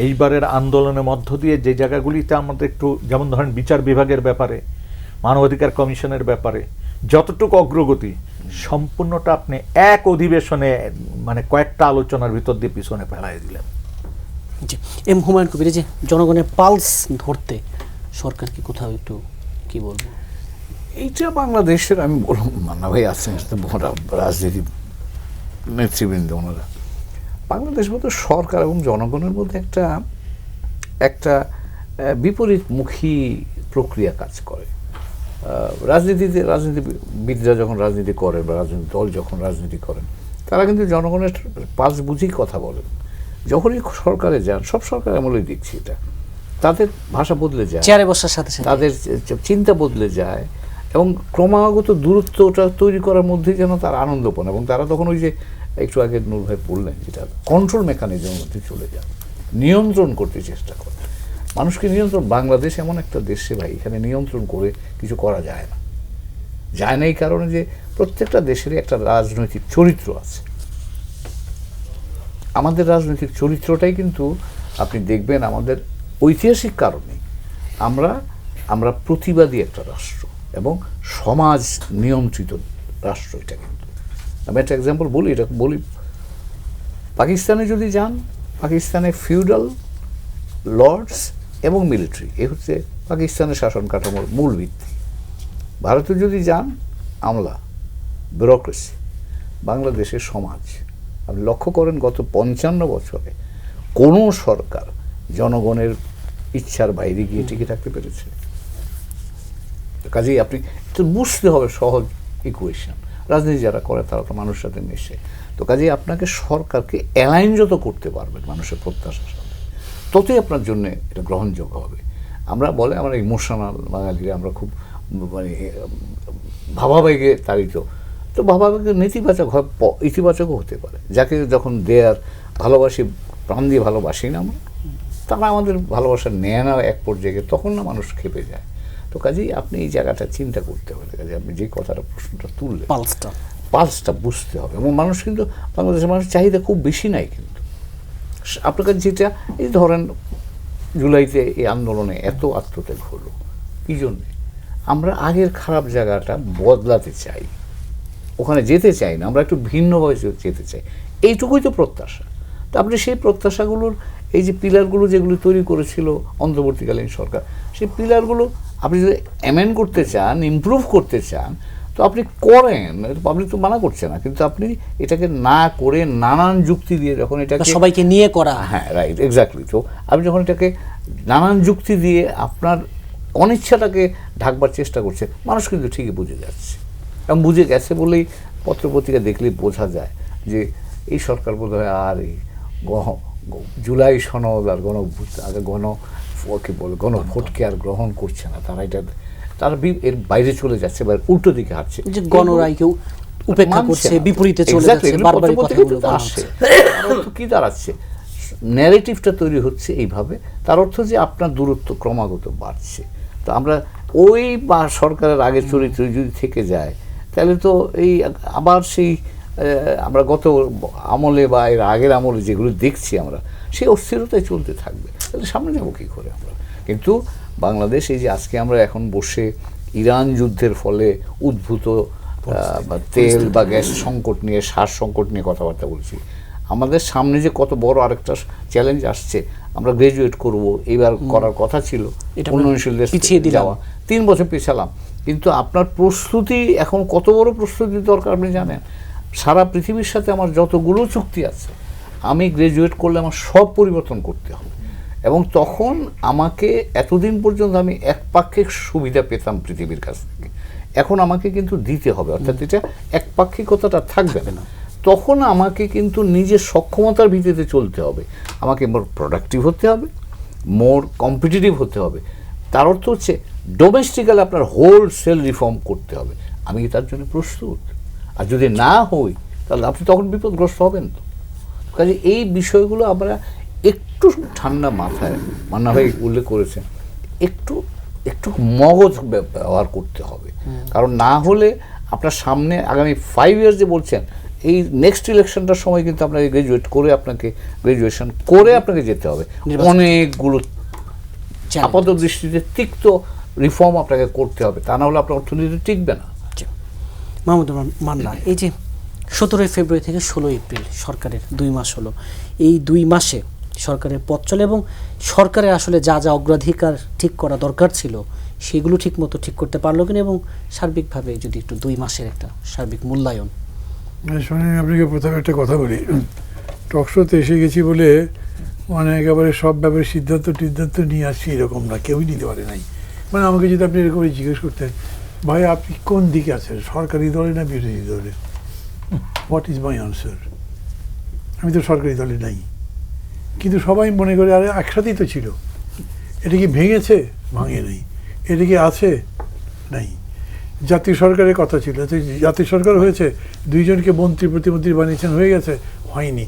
এইবারের আন্দোলনের মধ্য দিয়ে যে জায়গাগুলিতে আমাদের একটু, যেমন ধরেন বিচার বিভাগের ব্যাপারে, মানবাধিকার কমিশনের ব্যাপারে যতটুকু অগ্রগতি, সম্পূর্ণটা আপনি এক অধিবেশনে মানে কয়েকটা আলোচনার ভিতর দিয়ে পিছনে ফেলাই দিলেন। জি, এম হুমায়ুন কবির, যে জনগণের পালস ধরতে সরকার কি কোথাও একটু কি বলবো? এইটা বাংলাদেশের, আমি বললাম মান্না ভাই আছেন রাজনীতি নেতৃবৃন্দ, ওনারা বাংলাদেশ মতো সরকার এবং জনগণের মধ্যে একটা বিপরীতমুখী প্রক্রিয়া কাজ করে। রাজনীতিবিদরা যখন রাজনীতি করেন বা রাজনৈতিক দল যখন রাজনীতি করেন, তারা কিন্তু জনগণের পালস বুঝেই কথা বলেন। যখনই সরকারে যান, সব সরকার আমলেই দেখছি এটা, তাদের ভাষা বদলে যায়, চেয়ারে বসার সাথে সাথে তাদের চিন্তা বদলে যায়, এবং ক্রমাগত দূরত্বটা তৈরি করার মধ্যে যেন তার আনন্দ পান, এবং তারা তখন ওই যে একটু আগে নূর ভাই বললেন, যেটা কন্ট্রোল মেকানিজমের মধ্যে চলে যান, নিয়ন্ত্রণ করতে চেষ্টা করে মানুষকে। নিয়ন্ত্রণ, বাংলাদেশ এমন একটা দেশে ভাই, এখানে নিয়ন্ত্রণ করে কিছু করা যায় না। যায় না এই কারণে যে প্রত্যেকটা দেশেরই একটা রাজনৈতিক চরিত্র আছে। আমাদের রাজনৈতিক চরিত্রটাই কিন্তু আপনি দেখবেন আমাদের ঐতিহাসিক কারণে আমরা প্রতিবাদী একটা রাষ্ট্র এবং সমাজ নিয়ন্ত্রিত রাষ্ট্র। এটা কিন্তু আমি একটা এক্সাম্পল বলি, এটা বলি, পাকিস্তানে যদি যান, পাকিস্তানে ফিউডাল, লর্ডস এবং মিলিটারি, এ হচ্ছে পাকিস্তানের শাসন কাঠামোর মূল ভিত্তি। ভারতে যদি যান, আমলা, ব্যুরোক্রেসি। বাংলাদেশের সমাজ আপনি লক্ষ্য করেন গত 55 বছরে কোনো সরকার জনগণের ইচ্ছার বাইরে গিয়ে টিকে থাকতে পেরেছে? কাজেই আপনি তো বুঝতে হবে সহজ ইকুয়েশন। রাজনীতি যারা করে তারা তো মানুষের সাথে মেশে, তো কাজেই আপনাকে সরকারকে অ্যালাইন যত করতে পারবেন মানুষের প্রত্যাশার সাথে, ততই আপনার জন্য এটা গ্রহণযোগ্য হবে। আমরা ইমোশনাল বাঙালিরা, আমরা খুব মানে ভাবাবেগে তাড়িত, তো ভাবাবেগে নেতিবাচক হয়, ইতিবাচকও হতে পারে। যাকে যখন দেয়ার ভালোবাসি, প্রাণ দিয়ে ভালোবাসি না আমরা, তারা আমাদের ভালোবাসা নেয় না এক পর্যায়ে, তখন না মানুষ খেপে যায়। তো কাজেই আপনি এই জায়গাটা চিন্তা করতে হবে, কাজে আপনি যে কথাটা প্রশ্নটা তুললেন, পালসটা বুঝতে হবে। এবং মানুষ কিন্তু, বাংলাদেশের মানুষের চাহিদা খুব বেশি নাই, কিন্তু আপনার কাছে যেটা, এই ধরেন জুলাইতে এই আন্দোলনে এত আত্মত্যাগ হলো, কী জন্যে? আমরা আগের খারাপ জায়গাটা বদলাতে চাই, ওখানে যেতে চাই না, আমরা একটু ভিন্নভাবে যেতে চাই, এইটুকুই তো প্রত্যাশা। তো আপনি সেই প্রত্যাশাগুলোর এই যে পিলারগুলো যেগুলো তৈরি করেছিল অন্তর্বর্তীকালীন সরকার, সেই পিলারগুলো আপনি যদি অ্যামেন্ড করতে চান, ইমপ্রুভ করতে চান, তো আপনি করেন, পাবলিক তো মানা করছে না, কিন্তু আপনি এটাকে না করে নানান যুক্তি দিয়ে যখন এটাকে সবাইকে নিয়ে করা, হ্যাঁ রাইট, এক্স্যাক্টলি। তো আপনি যখন এটাকে নানান যুক্তি দিয়ে আপনার অনিচ্ছাটাকে ঢাকবার চেষ্টা করছে, মানুষ কিন্তু ঠিকই বুঝে যাচ্ছে, এবং বুঝে গেছে বলেই পত্রপত্রিকা দেখলেই বোঝা যায় যে এই সরকার বোধ হয় আর এই জুলাই সনদ আর গণভোটকে আর গ্রহণ করছে না। তারা এর বাইরে চলে যাচ্ছে বা উল্টো দিকে হাঁটছে, যে গণরায়কে উপেক্ষা করছে, বিপরীতে চলে যাচ্ছে, বারবার কথাগুলো আসছে। কি দাঁড়াচ্ছে? ন্যারেটিভটা তৈরি হচ্ছে এইভাবে, তার অর্থ যে আপনার দূরত্ব ক্রমাগত বাড়ছে। তো আমরা ওই বা সরকারের আগের চরিত্র যদি থেকে যায়, তাহলে তো এই আবার সেই আমরা গত আমলে বা এর আগের আমলে যেগুলো দেখছি আমরা, সেই অস্থিরতায় চলতে থাকবে। তাহলে সামনে যাবো কী করে আমরা? কিন্তু বাংলাদেশ এই যে আজকে আমরা এখন বসে ইরান যুদ্ধের ফলে উদ্ভূত তেল বা গ্যাস সংকট নিয়ে, সার সংকট নিয়ে কথাবার্তা বলছি, আমাদের সামনে যে কত বড় আরেকটা চ্যালেঞ্জ আসছে, আমরা গ্রাজুয়েট করব, এবার করার কথা ছিল, উন্নয়নশীল দেশ যাওয়া, 3 বছর পিছালাম। কিন্তু আপনার প্রস্তুতি এখন কত বড় প্রস্তুতি দরকার আপনি জানেন? সারা পৃথিবীর সাথে আমার যতগুলো চুক্তি আছে, আমি গ্রাজুয়েট করলে আমার সব পরিবর্তন করতে হবে। এবং তখন আমাকে এতদিন পর্যন্ত আমি একপাক্ষিক সুবিধা পেতাম পৃথিবীর কাছ থেকে, এখন আমাকে কিন্তু দিতে হবে, অর্থাৎ এটা একপাক্ষিকতাটা থাকবে না। তখন আমাকে কিন্তু নিজের সক্ষমতার ভিত্তিতে চলতে হবে, আমাকে মোর প্রোডাক্টিভ হতে হবে, মোর কম্পিটিটিভ হতে হবে। তার অর্থ হচ্ছে ডোমেস্টিক্যালি আপনার হোলসেল রিফর্ম করতে হবে। আমি কি তার জন্য প্রস্তুত? আর যদি না হই, তাহলে আপনি তখন বিপদগ্রস্ত হবেন। তো কাজে এই বিষয়গুলো আমরা একটু ঠান্ডা মাথায়, মান্না ভাই উল্লেখ করেছেন, একটু একটু মগজ ব্যবহার করতে হবে। কারণ না হলে আপনার সামনে আগামী 5 ইয়ার্স যে বলছেন, এই নেক্সট ইলেকশনটার সময় কিন্তু আপনাকে গ্রাজুয়েশন করে আপনাকে যেতে হবে, অনেকগুলো আপাত দৃষ্টিতে তিক্ত রিফর্ম আপনাকে করতে হবে, তা না হলে আপনার অর্থনীতি টিকবে না। মাহমুদুর মান্না, এই যে 17 ফেব্রুয়ারি থেকে 16 এপ্রিল সরকারের 2 মাস হলো, এই 2 মাসে সরকারের পথ চলে এবং সরকারের আসলে যা যা অগ্রাধিকার ঠিক করা দরকার ছিল সেগুলো ঠিক মতো ঠিক করতে পারলো কিনা, এবং সার্বিকভাবে যদি একটু 2 মাসের একটা সার্বিক মূল্যায়ন। শোনেন, আপনাকে প্রথমে একটা কথা বলি, টকশোতে এসে গেছি বলে মানে একেবারে সব ব্যাপারে সিদ্ধান্ত নিয়ে আসছি এরকম না, কেউই নিতে পারে নাই। মানে আমাকে যদি আপনি এরকম জিজ্ঞেস করতেন, ভাই আপনি কোন দিকে আছেন, সরকারি দলে না বিরোধী দলে, হোয়াট ইজ মাই আনসার? আমি তো সরকারি দলে নাই, কিন্তু সবাই মনে করে আরে একসাথেই তো ছিল, এটা কি ভেঙেছে? ভাঙে নেই। এটা কি আছে? নাই। জাতীয় সরকারের কথা ছিল, তো জাতীয় সরকার হয়েছে, দুইজনকে মন্ত্রী প্রতিমন্ত্রী বানিয়েছেন, হয়ে গেছে, হয়নি।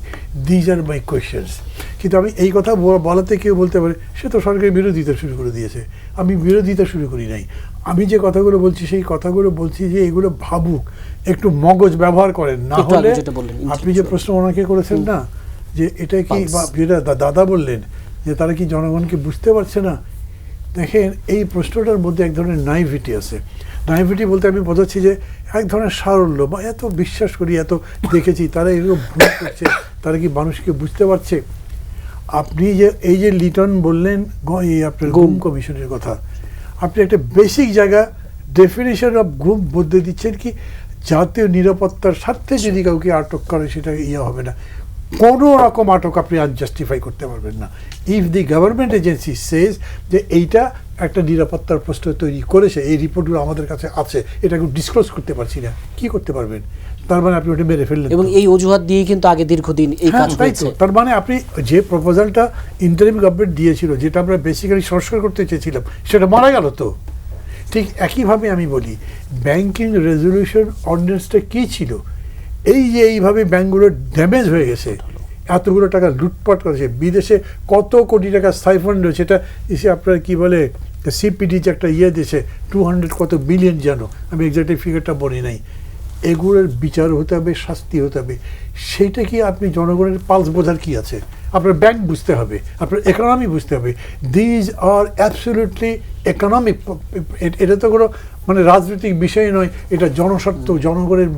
These are my questions. কিন্তু আমি এই কথা বলাতে কেউ বলতে পারে সে তো সরকারের বিরোধিতা শুরু করে দিয়েছে। আমি বিরোধিতা শুরু করি নাই। আমি যে কথাগুলো বলছি সেই কথাগুলো বলছি যে এগুলো ভাবুক, একটু মগজ ব্যবহার করেন, না একটু আগে হলে যেটা বললেন, আপনি যে প্রশ্ন ওনাকে করেছেন না, যে এটা কি, বা যেটা দাদা বললেন যে তারা কি জনগণকে বুঝতে পারছে না, দেখেন এই প্রশ্নটার মধ্যে এক ধরনের নাইভিটি আছে। নাইভিটি বলতে আমি বোঝাচ্ছি যে এক ধরনের সারল্য, বা এত বিশ্বাস করি, এত দেখেছি, তারা এগুলো ভুল করছে, তারা কি মানুষকে বুঝতে পারছে? আপনি যে এই যে লিটন বললেন এই আপনার গুম কমিশনের কথা, আপনি একটা বেসিক জায়গা ডেফিনেশন অফ গুম বদলে দিচ্ছেন কি, জাতীয় নিরাপত্তার স্বার্থে যদি কাউকে আটক করে সেটা হবে না। কোনো রকম আটক আপনি আনজাস্টিফাই করতে পারবেন না। ইফ দি গভর্নমেন্ট এজেন্সি সেজ যে এইটা একটা নিরাপত্তার প্রশ্ন তৈরি করেছে, এই রিপোর্টগুলো আমাদের কাছে আছে, এটা কেউ ডিসক্লোজ করতে পারছি না, কি করতে পারবেন? তার মানে আপনি ওটা মেরে ফেললেন। এবং এই অজুহাত দিয়ে কিন্তু আগে দীর্ঘদিন এই কাজ হয়েছে। তার মানে আপনি যে প্রপোজালটা ইন্টারিম গভর্নমেন্ট দিয়েছিল, যেটা আমরা বেসিক্যালি সংস্কার করতে চেয়েছিলাম, সেটা মারা গেল তো। ঠিক একইভাবে আমি বলি, ব্যাংকিং রেজলিউশন অর্ডিন্যান্সটা কী ছিল? এই যে এইভাবে ব্যাংকগুলো ড্যামেজ হয়ে গেছে, এতগুলো টাকা লুটপাট করেছে, বিদেশে কত কোটি টাকা সাইফন্ড রয়েছে, এটা এসে আপনার কি বলে সিপিডি যে একটা দিয়েছে 200 কত বিলিয়ন, জানো, আমি এক্স্যাক্টলি ফিগারটা বলি নাই। এগুলোর বিচার হতে হবে, শাস্তি হতে হবে। সেইটা কি আপনি জনগণের পালস বোঝার কি আছে? আপনার ব্যাংক বুঝতে হবে, আপনার ইকোনমি বুঝতে হবে। দিজ আর অ্যাবসলিউটলি ইকোনমিক, এটা তো কোনো মানে রাজনৈতিক বিষয় নয়, এটা জনস্বার্থ, জনগণের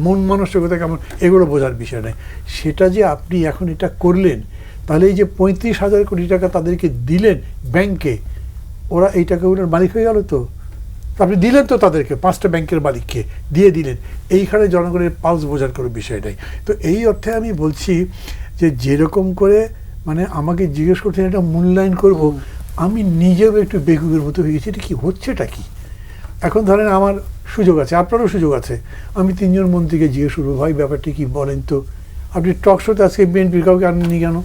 মন মানসিকতা কেমন, এগুলো বোঝার বিষয় নয়। সেটা যে আপনি এখন এটা করলেন, তাহলে এই যে 35,000 কোটি টাকা তাদেরকে দিলেন ব্যাংকে, ওরা এই টাকাগুলোর মালিক হয়ে গেল তো। আপনি দিলেন তো তাদেরকে, 5টা ব্যাংকের মালিককে দিয়ে দিলেন। এইখানে জনগণের পালস বোঝার কোনো বিষয় নেই। তো এই অর্থে আমি বলছি যে যেরকম করে মানে আমাকে জিজ্ঞেস করছেন এটা মূল্যায়ন করব, আমি নিজেও একটু বেকুবের মতো হয়ে গেছি, এটা কি হচ্ছেটা কি। এখন ধরেন আমার সুযোগ আছে, আপনারও সুযোগ আছে, আমি 3 জন মন্ত্রীকে জিজ্ঞেস করবো, ভাই ব্যাপারটা কি বলেন তো। আপনি টক শোতে আজকে বিএনপির কাউকে আনেননি কেন?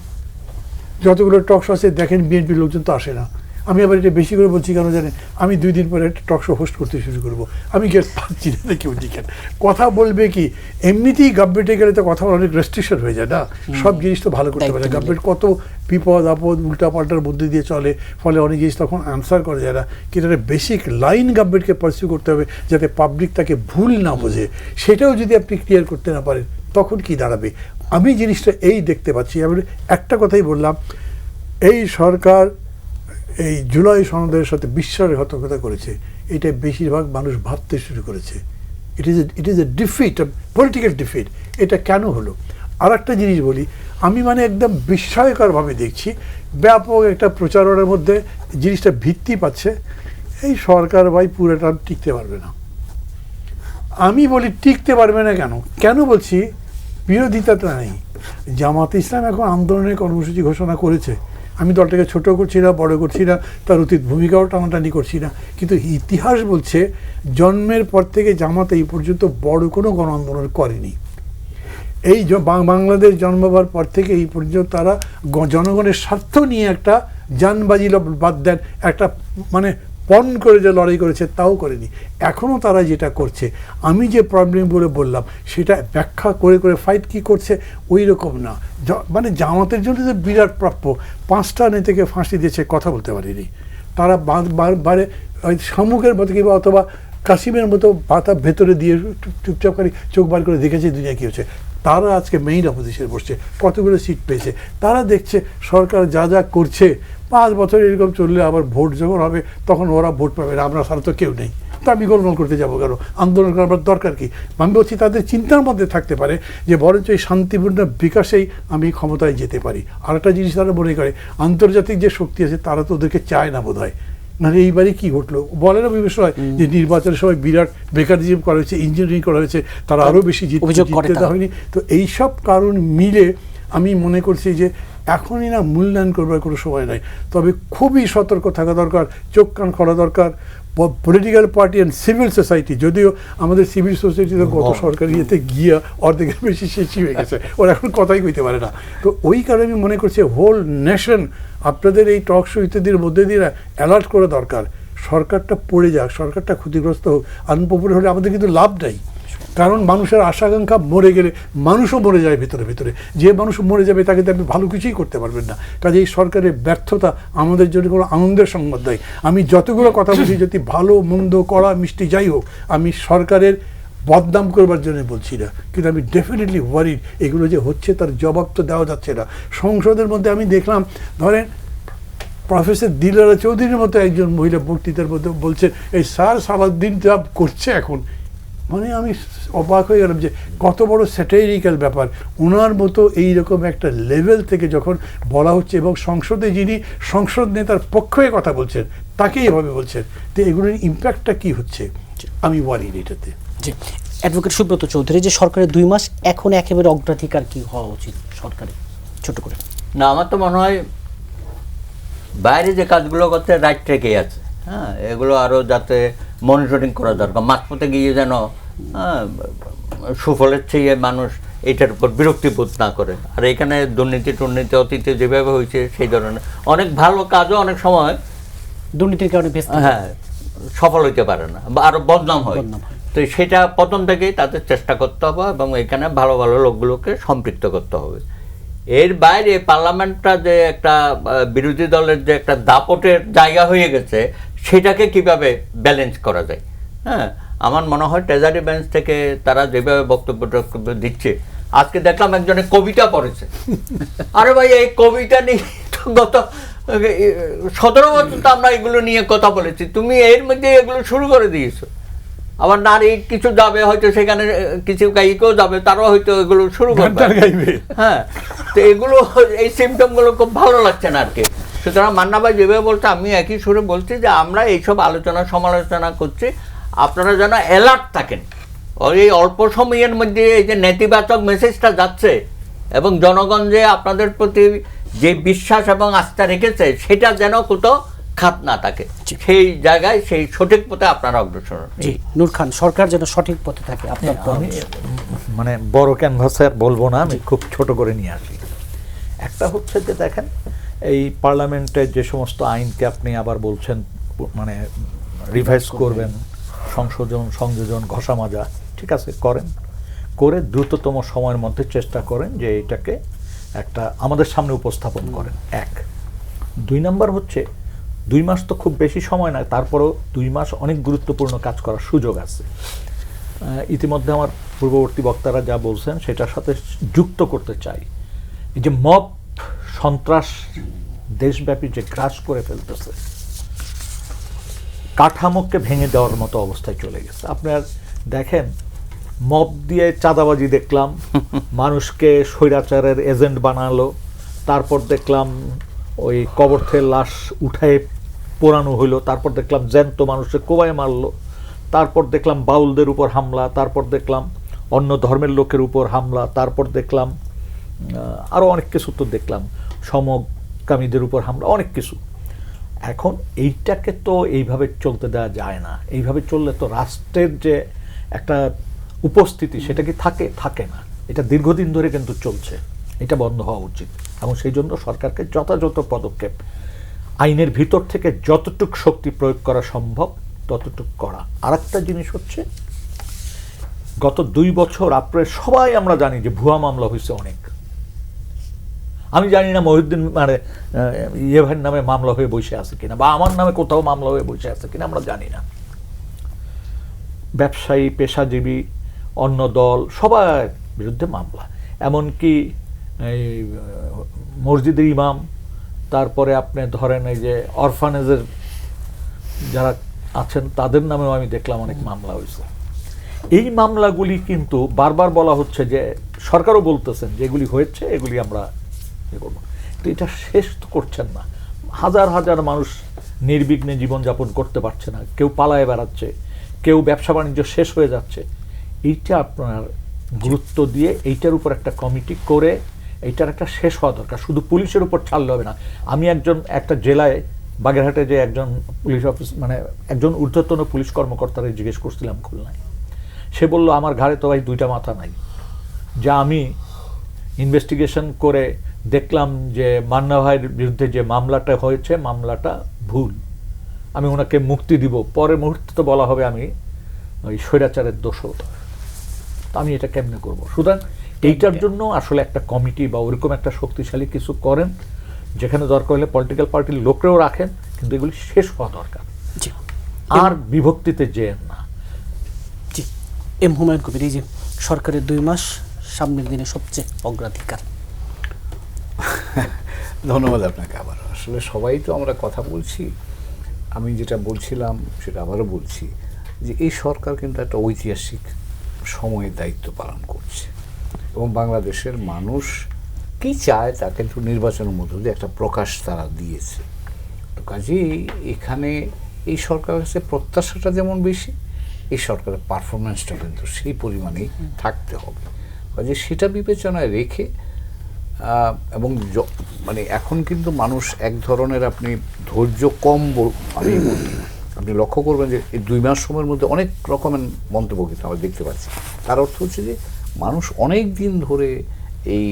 যতগুলো টক শো আছে দেখেন বিএনপির লোকজন তো আসে না। আমি আবার এটা বেশি করে বলছি কেন জানেন? আমি 2 দিন পরে একটা টক শো হোস্ট করতে শুরু করবো, আমি গেট পাচ্ছি না, কেউ দিকেন কথা বলবে কি। এমনিতেই গভর্নমেন্টে গেলে তো কথা অনেক রেস্ট্রিকশন হয়ে যায় না, সব জিনিস তো ভালো করতে পারে গভর্নমেন্ট, কত বিপদ আপদ উল্টা পাল্টার মধ্যে দিয়ে চলে, ফলে অনেক জিনিস তখন আনসার করে যায় না। কিন্তু একটা বেসিক লাইন গভর্নমেন্টকে পারসিউ করতে হবে যাতে পাবলিক তাকে ভুল না বোঝে, সেটাও যদি আপনি ক্লিয়ার করতে না পারেন তখন কি দাঁড়াবে? আমি জিনিসটা এই দেখতে পাচ্ছি। আমি একটা কথাই বললাম, এই সরকার এই জুলাই সনদের সাথে বিশ্বাসঘাতকতা করেছে, এটা বেশিরভাগ মানুষ ভাবতে শুরু করেছে। It is a defeat, political defeat. এটা কেন হলো? আর একটা জিনিস বলি, আমি মানে একদম বিস্ময়করভাবে দেখছি ব্যাপক একটা প্রচারণার মধ্যে জিনিসটা ভিত্তি পাচ্ছে, এই সরকার ভাই পুরোটা টিকতে পারবে না। আমি বলি টিকতে পারবে না কেন? কেন বলছি? বিরোধিতাটা নেই। জামাত ইসলাম এখন আন্দোলনের কর্মসূচি ঘোষণা করেছে, আমি দলটাকে ছোট করছি না, বড় করছি না, তার অতীত ভূমিকাও টানাটানি করছি না, কিন্তু ইতিহাস বলছে জন্মের পর থেকে জামাত এই পর্যন্ত বড় কোনো গণ আন্দোলন করেনি। এই বাংলাদেশ জন্ম হওয়ার পর থেকে এই পর্যন্ত তারা জনগণের স্বার্থ নিয়ে একটা জানবাজি বাদ দেন, একটা মানে পণ করে যে লড়াই করেছে তাও করেনি। এখনও তারা যেটা করছে, আমি যে প্রবলেমগুলো বললাম সেটা ব্যাখ্যা করে করে ফাইট কি করছে ওই রকম না। মানে জামাতের জন্য যে বিরাট প্রাপ্য, 5টা নেতাকে ফাঁসি দিয়েছে, কথা বলতে পারিনি। তারা বারে ওই শামুকের মতো কিংবা অথবা কাসিমের মতো পাতা ভেতরে দিয়ে চুপচাপ করে চোখ বার করে দেখেছে দুনিয়া কী হচ্ছে। তারা আজকে মেইন অপোজিশনে বসছে, কতগুলো সিট পেয়েছে। তারা দেখছে সরকার যা যা করছে, 5 বছর এরকম চললে আবার ভোট যখন হবে তখন ওরা ভোট পাবে না, আমরা সারা তো কেউ নেই, তো আমি গোলমাল করতে যাবো কেন? আন্দোলন করার দরকার কি? আমি বলছি তাদের চিন্তার মধ্যে থাকতে পারে যে বরঞ্চ এই শান্তিপূর্ণ বিকাশেই আমি ক্ষমতায় যেতে পারি। আর একটা জিনিস তারা মনে করে আন্তর্জাতিক যে শক্তি আছে তারা তো ওদেরকে চায় না বোধ হয়। মানে এইবারে কি ঘটলো বলে না বিষয় যে নির্বাচনের সময় বিরাট বেকারিজম করা হয়েছে, ইঞ্জিনিয়ারিং করা হয়েছে, তারা আরও বেশি জিততে দেওয়া হয়নি। তো এইসব কারণ মিলে আমি মনে করছি যে এখনই না মূল্যায়ন করবার কোনো সময় নাই, তবে খুবই সতর্ক থাকা দরকার, চোখ কান খোলা দরকার। Political party and civil society, যদিও আমাদের সিভিল সোসাইটিতে গত সরকারি ইয়েতে গিয়া অর্ধেকের বেশি শেষই হয়ে গেছে, ওরা এখন কথাই কইতে পারে না। তো ওই কারণে আমি মনে করছি হোল নেশন আপনাদের এই টক শো ইত্যাদির মধ্যে দিয়ে অ্যালার্ট করা দরকার। সরকারটা পড়ে যাক, সরকারটা ক্ষতিগ্রস্ত হোক, আনপপুলার হলে আমাদের কিন্তু লাভ নাই। কারণ মানুষের আশা আকাঙ্ক্ষা মরে গেলে মানুষও মরে যায় ভিতরে ভিতরে। যে মানুষ মরে যাবে তাকে তো আপনি ভালো কিছুই করতে পারবেন না। কাজে এই সরকারের ব্যর্থতা আমাদের জন্য কোনো আনন্দের সংবাদ নয়। আমি যতগুলো কথা বলছি, যদি ভালো মন্দ কড়া মিষ্টি যাই হোক, আমি সরকারের বদনাম করবার জন্য বলছি না, কিন্তু আমি ডেফিনেটলি ওয়ারিড এগুলো যে হচ্ছে তার জবাব তো দেওয়া যাচ্ছে না। সংসদের মধ্যে আমি দেখলাম, ধরেন প্রফেসর দিলারা চৌধুরীর মতো একজন মহিলা বক্তৃতার মধ্যে বলছেন, এই স্যার সারাদিন যা করছে এখন, মানে আমি অবাক হয়ে গেলাম যে কত বড় স্যাটাইরিক্যাল ব্যাপার। ওনার মতো এইরকম একটা লেভেল থেকে যখন বলা হচ্ছে, এবং সংসদে যিনি সংসদ নেতার পক্ষে কথা বলছেন তাকে এভাবে বলছেন, তো এগুলোর ইম্প্যাক্টটা কি হচ্ছে, আমি ওয়ারিড এটাতে। জি, অ্যাডভোকেট সুব্রত চৌধুরী, যে সরকারের 2 মাস এখন একেবারে অগ্রাধিকার কি হওয়া উচিত সরকারের, ছোট করে? না, আমার তো মনে হয় বাইরে যে কাজগুলো করতে রাইট ট্র্যাকেই আছে। হ্যাঁ, এগুলো আরও যাতে মনিটরিং করা দরকার, মাঝপথে গিয়ে যেন সুফলের চেয়ে মানুষ এটার উপর বিরক্তিবোধ না করে। আর এখানে দুর্নীতি টুর্নীতি অতীতে যেভাবে হয়েছে সেই ধরনের অনেক ভালো কাজও অনেক সময় দুর্নীতির কারণে হ্যাঁ সফল হইতে পারে না, বা আরও বদনাম হয়। তো সেটা প্রথম থেকেই তাদের চেষ্টা করতে হবে, এবং এখানে ভালো ভালো লোকগুলোকে সম্পৃক্ত করতে হবে। এর বাইরে পার্লামেন্টটা যে একটা বিরোধী দলের যে একটা দাপটের জায়গা হয়ে গেছে, সেটাকে কিভাবে ব্যালেন্স করা যায়। হ্যাঁ, আমার মনে হয় ট্রেজারি বেঞ্চ থেকে তারা যেভাবে বক্তব্য দিচ্ছে, আজকে দেখলাম একজনে কবিতা পড়েছে। আরে ভাই, এই কবিতা নিয়ে গত 17 বছর তো আমরা এগুলো নিয়ে কথা বলেছি, তুমি এর মধ্যে এগুলো শুরু করে দিয়েছো। আবার নারী কিছু যাবে, হয়তো সেখানে কিছু গায়িকাও যাবে, তারাও হয়তো এগুলো শুরু করবে। হ্যাঁ, তো এগুলো এই সিমটমগুলো খুব ভালো লাগছে না আর কি। সুতরাং মান্না ভাই যেভাবে বলছে, আমি একই সুরে বলছি যে আমরা এইসব আলোচনা সমালোচনা করছি, আপনারা যেন অ্যালার্ট থাকেন। এই অল্প সময়ের মধ্যে এই যে নেতিবাচক মেসেজটা যাচ্ছে, এবং জনগণ যে আপনাদের প্রতি যে বিশ্বাস এবং আস্থা রেখেছে, সেটা যেন কোথাও খাত না থাকে, সেই জায়গায় সেই সঠিক পথে আপনারা অগ্রসর। জি, নূর খান, সরকার যেন সঠিক পথে থাকে, আপনার আমি মানে বড় ক্যানভাসে আর বলবো না, আমি খুব ছোট করে নিয়ে আসি। একটা হচ্ছে যে দেখেন, এই পার্লামেন্টের যে সমস্ত আইনকে আপনি আবার বলছেন মানে রিভাইজ করবেন, সংযোজন ঘষা মাজা, ঠিক আছে, করেন, করে দ্রুততম সময়ের মধ্যে চেষ্টা করেন যে এটাকে একটা আমাদের সামনে উপস্থাপন করেন। 1, 2 নাম্বার হচ্ছে 2 মাস তো খুব বেশি সময় নয়, তারপরেও 2 মাস অনেক গুরুত্বপূর্ণ কাজ করার সুযোগ আছে। ইতিমধ্যে আমার পূর্ববর্তী বক্তারা যা বলছেন সেটার সাথে যুক্ত করতে চাই, এই যে মব সন্ত্রাস দেশব্যাপী যে গ্রাস করে ফেলতেছে, কাঠামোকে ভেঙে দেওয়ার মতো অবস্থায় চলে গেছে। আপনার দেখেন, মব দিয়ে চাঁদাবাজি দেখলাম, মানুষকে স্বৈরাচারের এজেন্ট বানালো, তারপর দেখলাম ওই কবর থেকে লাশ উঠায় পোড়ানো হইলো, তারপর দেখলাম জ্যান্ত মানুষকে কোবায় মারলো, তারপর দেখলাম বাউলদের উপর হামলা, তারপর দেখলাম অন্য ধর্মের লোকের উপর হামলা, তারপর দেখলাম আরও অনেক কিছু, তো দেখলাম সমকামীদের উপর হামলা, অনেক কিছু। এখন এইটাকে তো এইভাবে চলতে দেওয়া যায় না। এইভাবে চললে তো রাষ্ট্রের যে একটা উপস্থিতি সেটা কি থাকে না। এটা দীর্ঘদিন ধরে কিন্তু চলছে, এটা বন্ধ হওয়া উচিত। এবং সেই জন্য সরকারকে যথাযথ পদক্ষেপ, আইনের ভিতর থেকে যতটুক শক্তি প্রয়োগ করা সম্ভব ততটুক করা। আর একটা জিনিস হচ্ছে, গত 2 বছর আপনার সবাই আমরা জানি যে ভুয়া মামলা হয়েছে অনেক। আমি জানি না মহিউদ্দিন মানে ভাইয়ের নামে মামলা হয়ে বসে আছে কিনা, বা আমার নামে কোথাও মামলা হয়ে বসে আছে কিনা, আমরা জানি না। ব্যবসায়ী, পেশাজীবী, অন্য দল, সবার বিরুদ্ধে মামলা। এমনকি এই মসজিদের ইমাম, তারপরে আপনি ধরেন এই যে অরফানেজের যারা আছেন তাদের নামেও আমি দেখলাম অনেক মামলা হয়েছে। এই মামলাগুলি কিন্তু বারবার বলা হচ্ছে যে, সরকারও বলতেছেন যে এগুলি হয়েছে, এগুলি আমরা করবো, তো এটা শেষ তো করছেন না। হাজার হাজার মানুষ নির্বিঘ্নে জীবনযাপন করতে পারছে না, কেউ পালায় বেড়াচ্ছে, কেউ ব্যবসা বাণিজ্য শেষ হয়ে যাচ্ছে। এইটা আপনার গুরুত্ব দিয়ে এইটার উপর একটা কমিটি করে এইটার একটা শেষ হওয়া দরকার। শুধু পুলিশের উপর ছাড়লে হবে না। আমি একটা জেলায় বাগেরহাটে যে একজন পুলিশ অফিস মানে একজন ঊর্ধ্বতন পুলিশ কর্মকর্তারে জিজ্ঞেস করছিলাম খুলনায়, সে বলল আমার ঘাড়ে তো ভাই 2টা মাথা নাই, যা আমি ইনভেস্টিগেশন করে দেখলাম যে মান্না ভাইয়ের বিরুদ্ধে যে মামলাটা হয়েছে মামলাটা ভুল, আমি ওনাকে মুক্তি দিব, পরের মুহূর্তে তো বলা হবে আমি ওই স্বৈরাচারের দোষর। তো আমি এটা কেমনে করব? সুতরাং এইটার জন্য আসলে একটা কমিটি বা ওরকম একটা শক্তিশালী কিছু করেন, যেখানে দরকার হলে পলিটিক্যাল পার্টির লোকরাও রাখেন, কিন্তু এগুলি শেষ হওয়া দরকার, জি আর বিভক্তিতে যেন না। জি এম হুমায়ুন কবির, এই যে সরকারের 2 মাস সামনের দিনে সবচেয়ে অগ্রাধিকার। ধন্যবাদ আপনাকে আবার। আসলে সবাই তো আমরা কথা বলছি, আমি যেটা বলছিলাম সেটা আবারও বলছি, যে এই সরকার কিন্তু একটা ঐতিহাসিক সময়ে দায়িত্ব পালন করছে, এবং বাংলাদেশের মানুষ কি চায় তা কিন্তু নির্বাচনের মধ্য দিয়ে একটা প্রকাশ তারা দিয়েছে। তো কাজেই এখানে এই সরকারের কাছে প্রত্যাশাটা যেমন বেশি, এই সরকারের পারফরমেন্সটা কিন্তু সেই পরিমাণেই থাকতে হবে। কাজে সেটা বিবেচনায় রেখে এবং মানে এখন কিন্তু মানুষ এক ধরনের, আপনি ধৈর্য কম আমি বলি, আপনি লক্ষ্য করবেন যে এই 2 মাস সময়ের মধ্যে অনেক রকমের মন্তব্য কিন্তু আমরা দেখতে পাচ্ছি। তার অর্থ হচ্ছে যে মানুষ অনেক দিন ধরে এই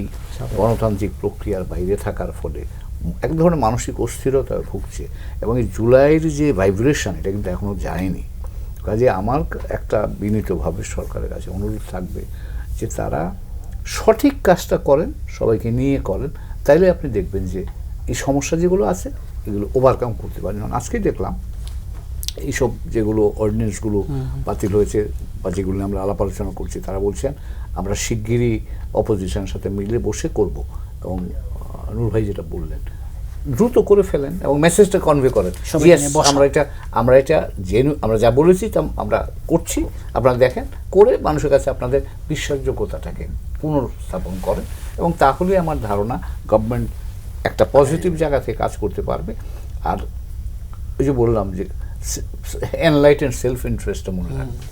গণতান্ত্রিক প্রক্রিয়ার বাইরে থাকার ফলে এক ধরনের মানসিক অস্থিরতা ভুগছে, এবং এই জুলাইয়ের যে ভাইব্রেশন, এটা কিন্তু এখনও যায়নি। কাজে আমার একটা বিনীতভাবে সরকারের কাছে অনুরোধ থাকবে যে তারা সঠিক কাজটা করেন, সবাইকে নিয়ে করেন, তাইলে আপনি দেখবেন যে এই সমস্যা যেগুলো আছে এগুলো ওভারকাম করতে পারেন। আজকেই দেখলাম এইসব যেগুলো অর্ডিন্যান্সগুলো বাতিল হয়েছে বা যেগুলো আমরা আলাপ আলোচনা করছি, তারা বলছেন আমরা শিগগিরই অপোজিশনের সাথে মিলে বসে করব, এবং নূর ভাই যেটা বললেন দ্রুত করে ফেলেন এবং মেসেজটা কনভে করেন, সবাইকে নিয়ে বসা। আমরা এটা আমরা যা বলেছি তা আমরা করছি, আপনারা দেখেন, করে মানুষের কাছে আপনাদের বিশ্বাসযোগ্যতাটাকে পুনর্স্থাপন করেন, এবং তাহলে আমার ধারণা গভর্নমেন্ট একটা পজিটিভ জায়গা থেকে কাজ করতে পারবে। আর ওই যে বললাম যে এনলাইটেন সেলফ ইন্টারেস্টটা মনে রাখবে,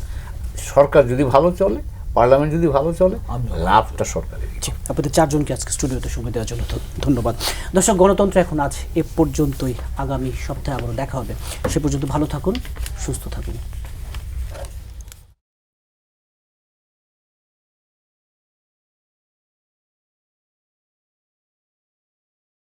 সরকার যদি ভালো চলে, পার্লামেন্ট যদি ভালো চলে, লাভটা সরকারের। জি, আপনাদের 4 জনকে আজকে স্টুডিওতে সময় দেওয়ার জন্য ধন্যবাদ। দর্শক, গণতন্ত্র এখন আজ এ পর্যন্তই। আগামী সপ্তাহে আবারও দেখা হবে। সে পর্যন্ত ভালো থাকুন, সুস্থ থাকুন।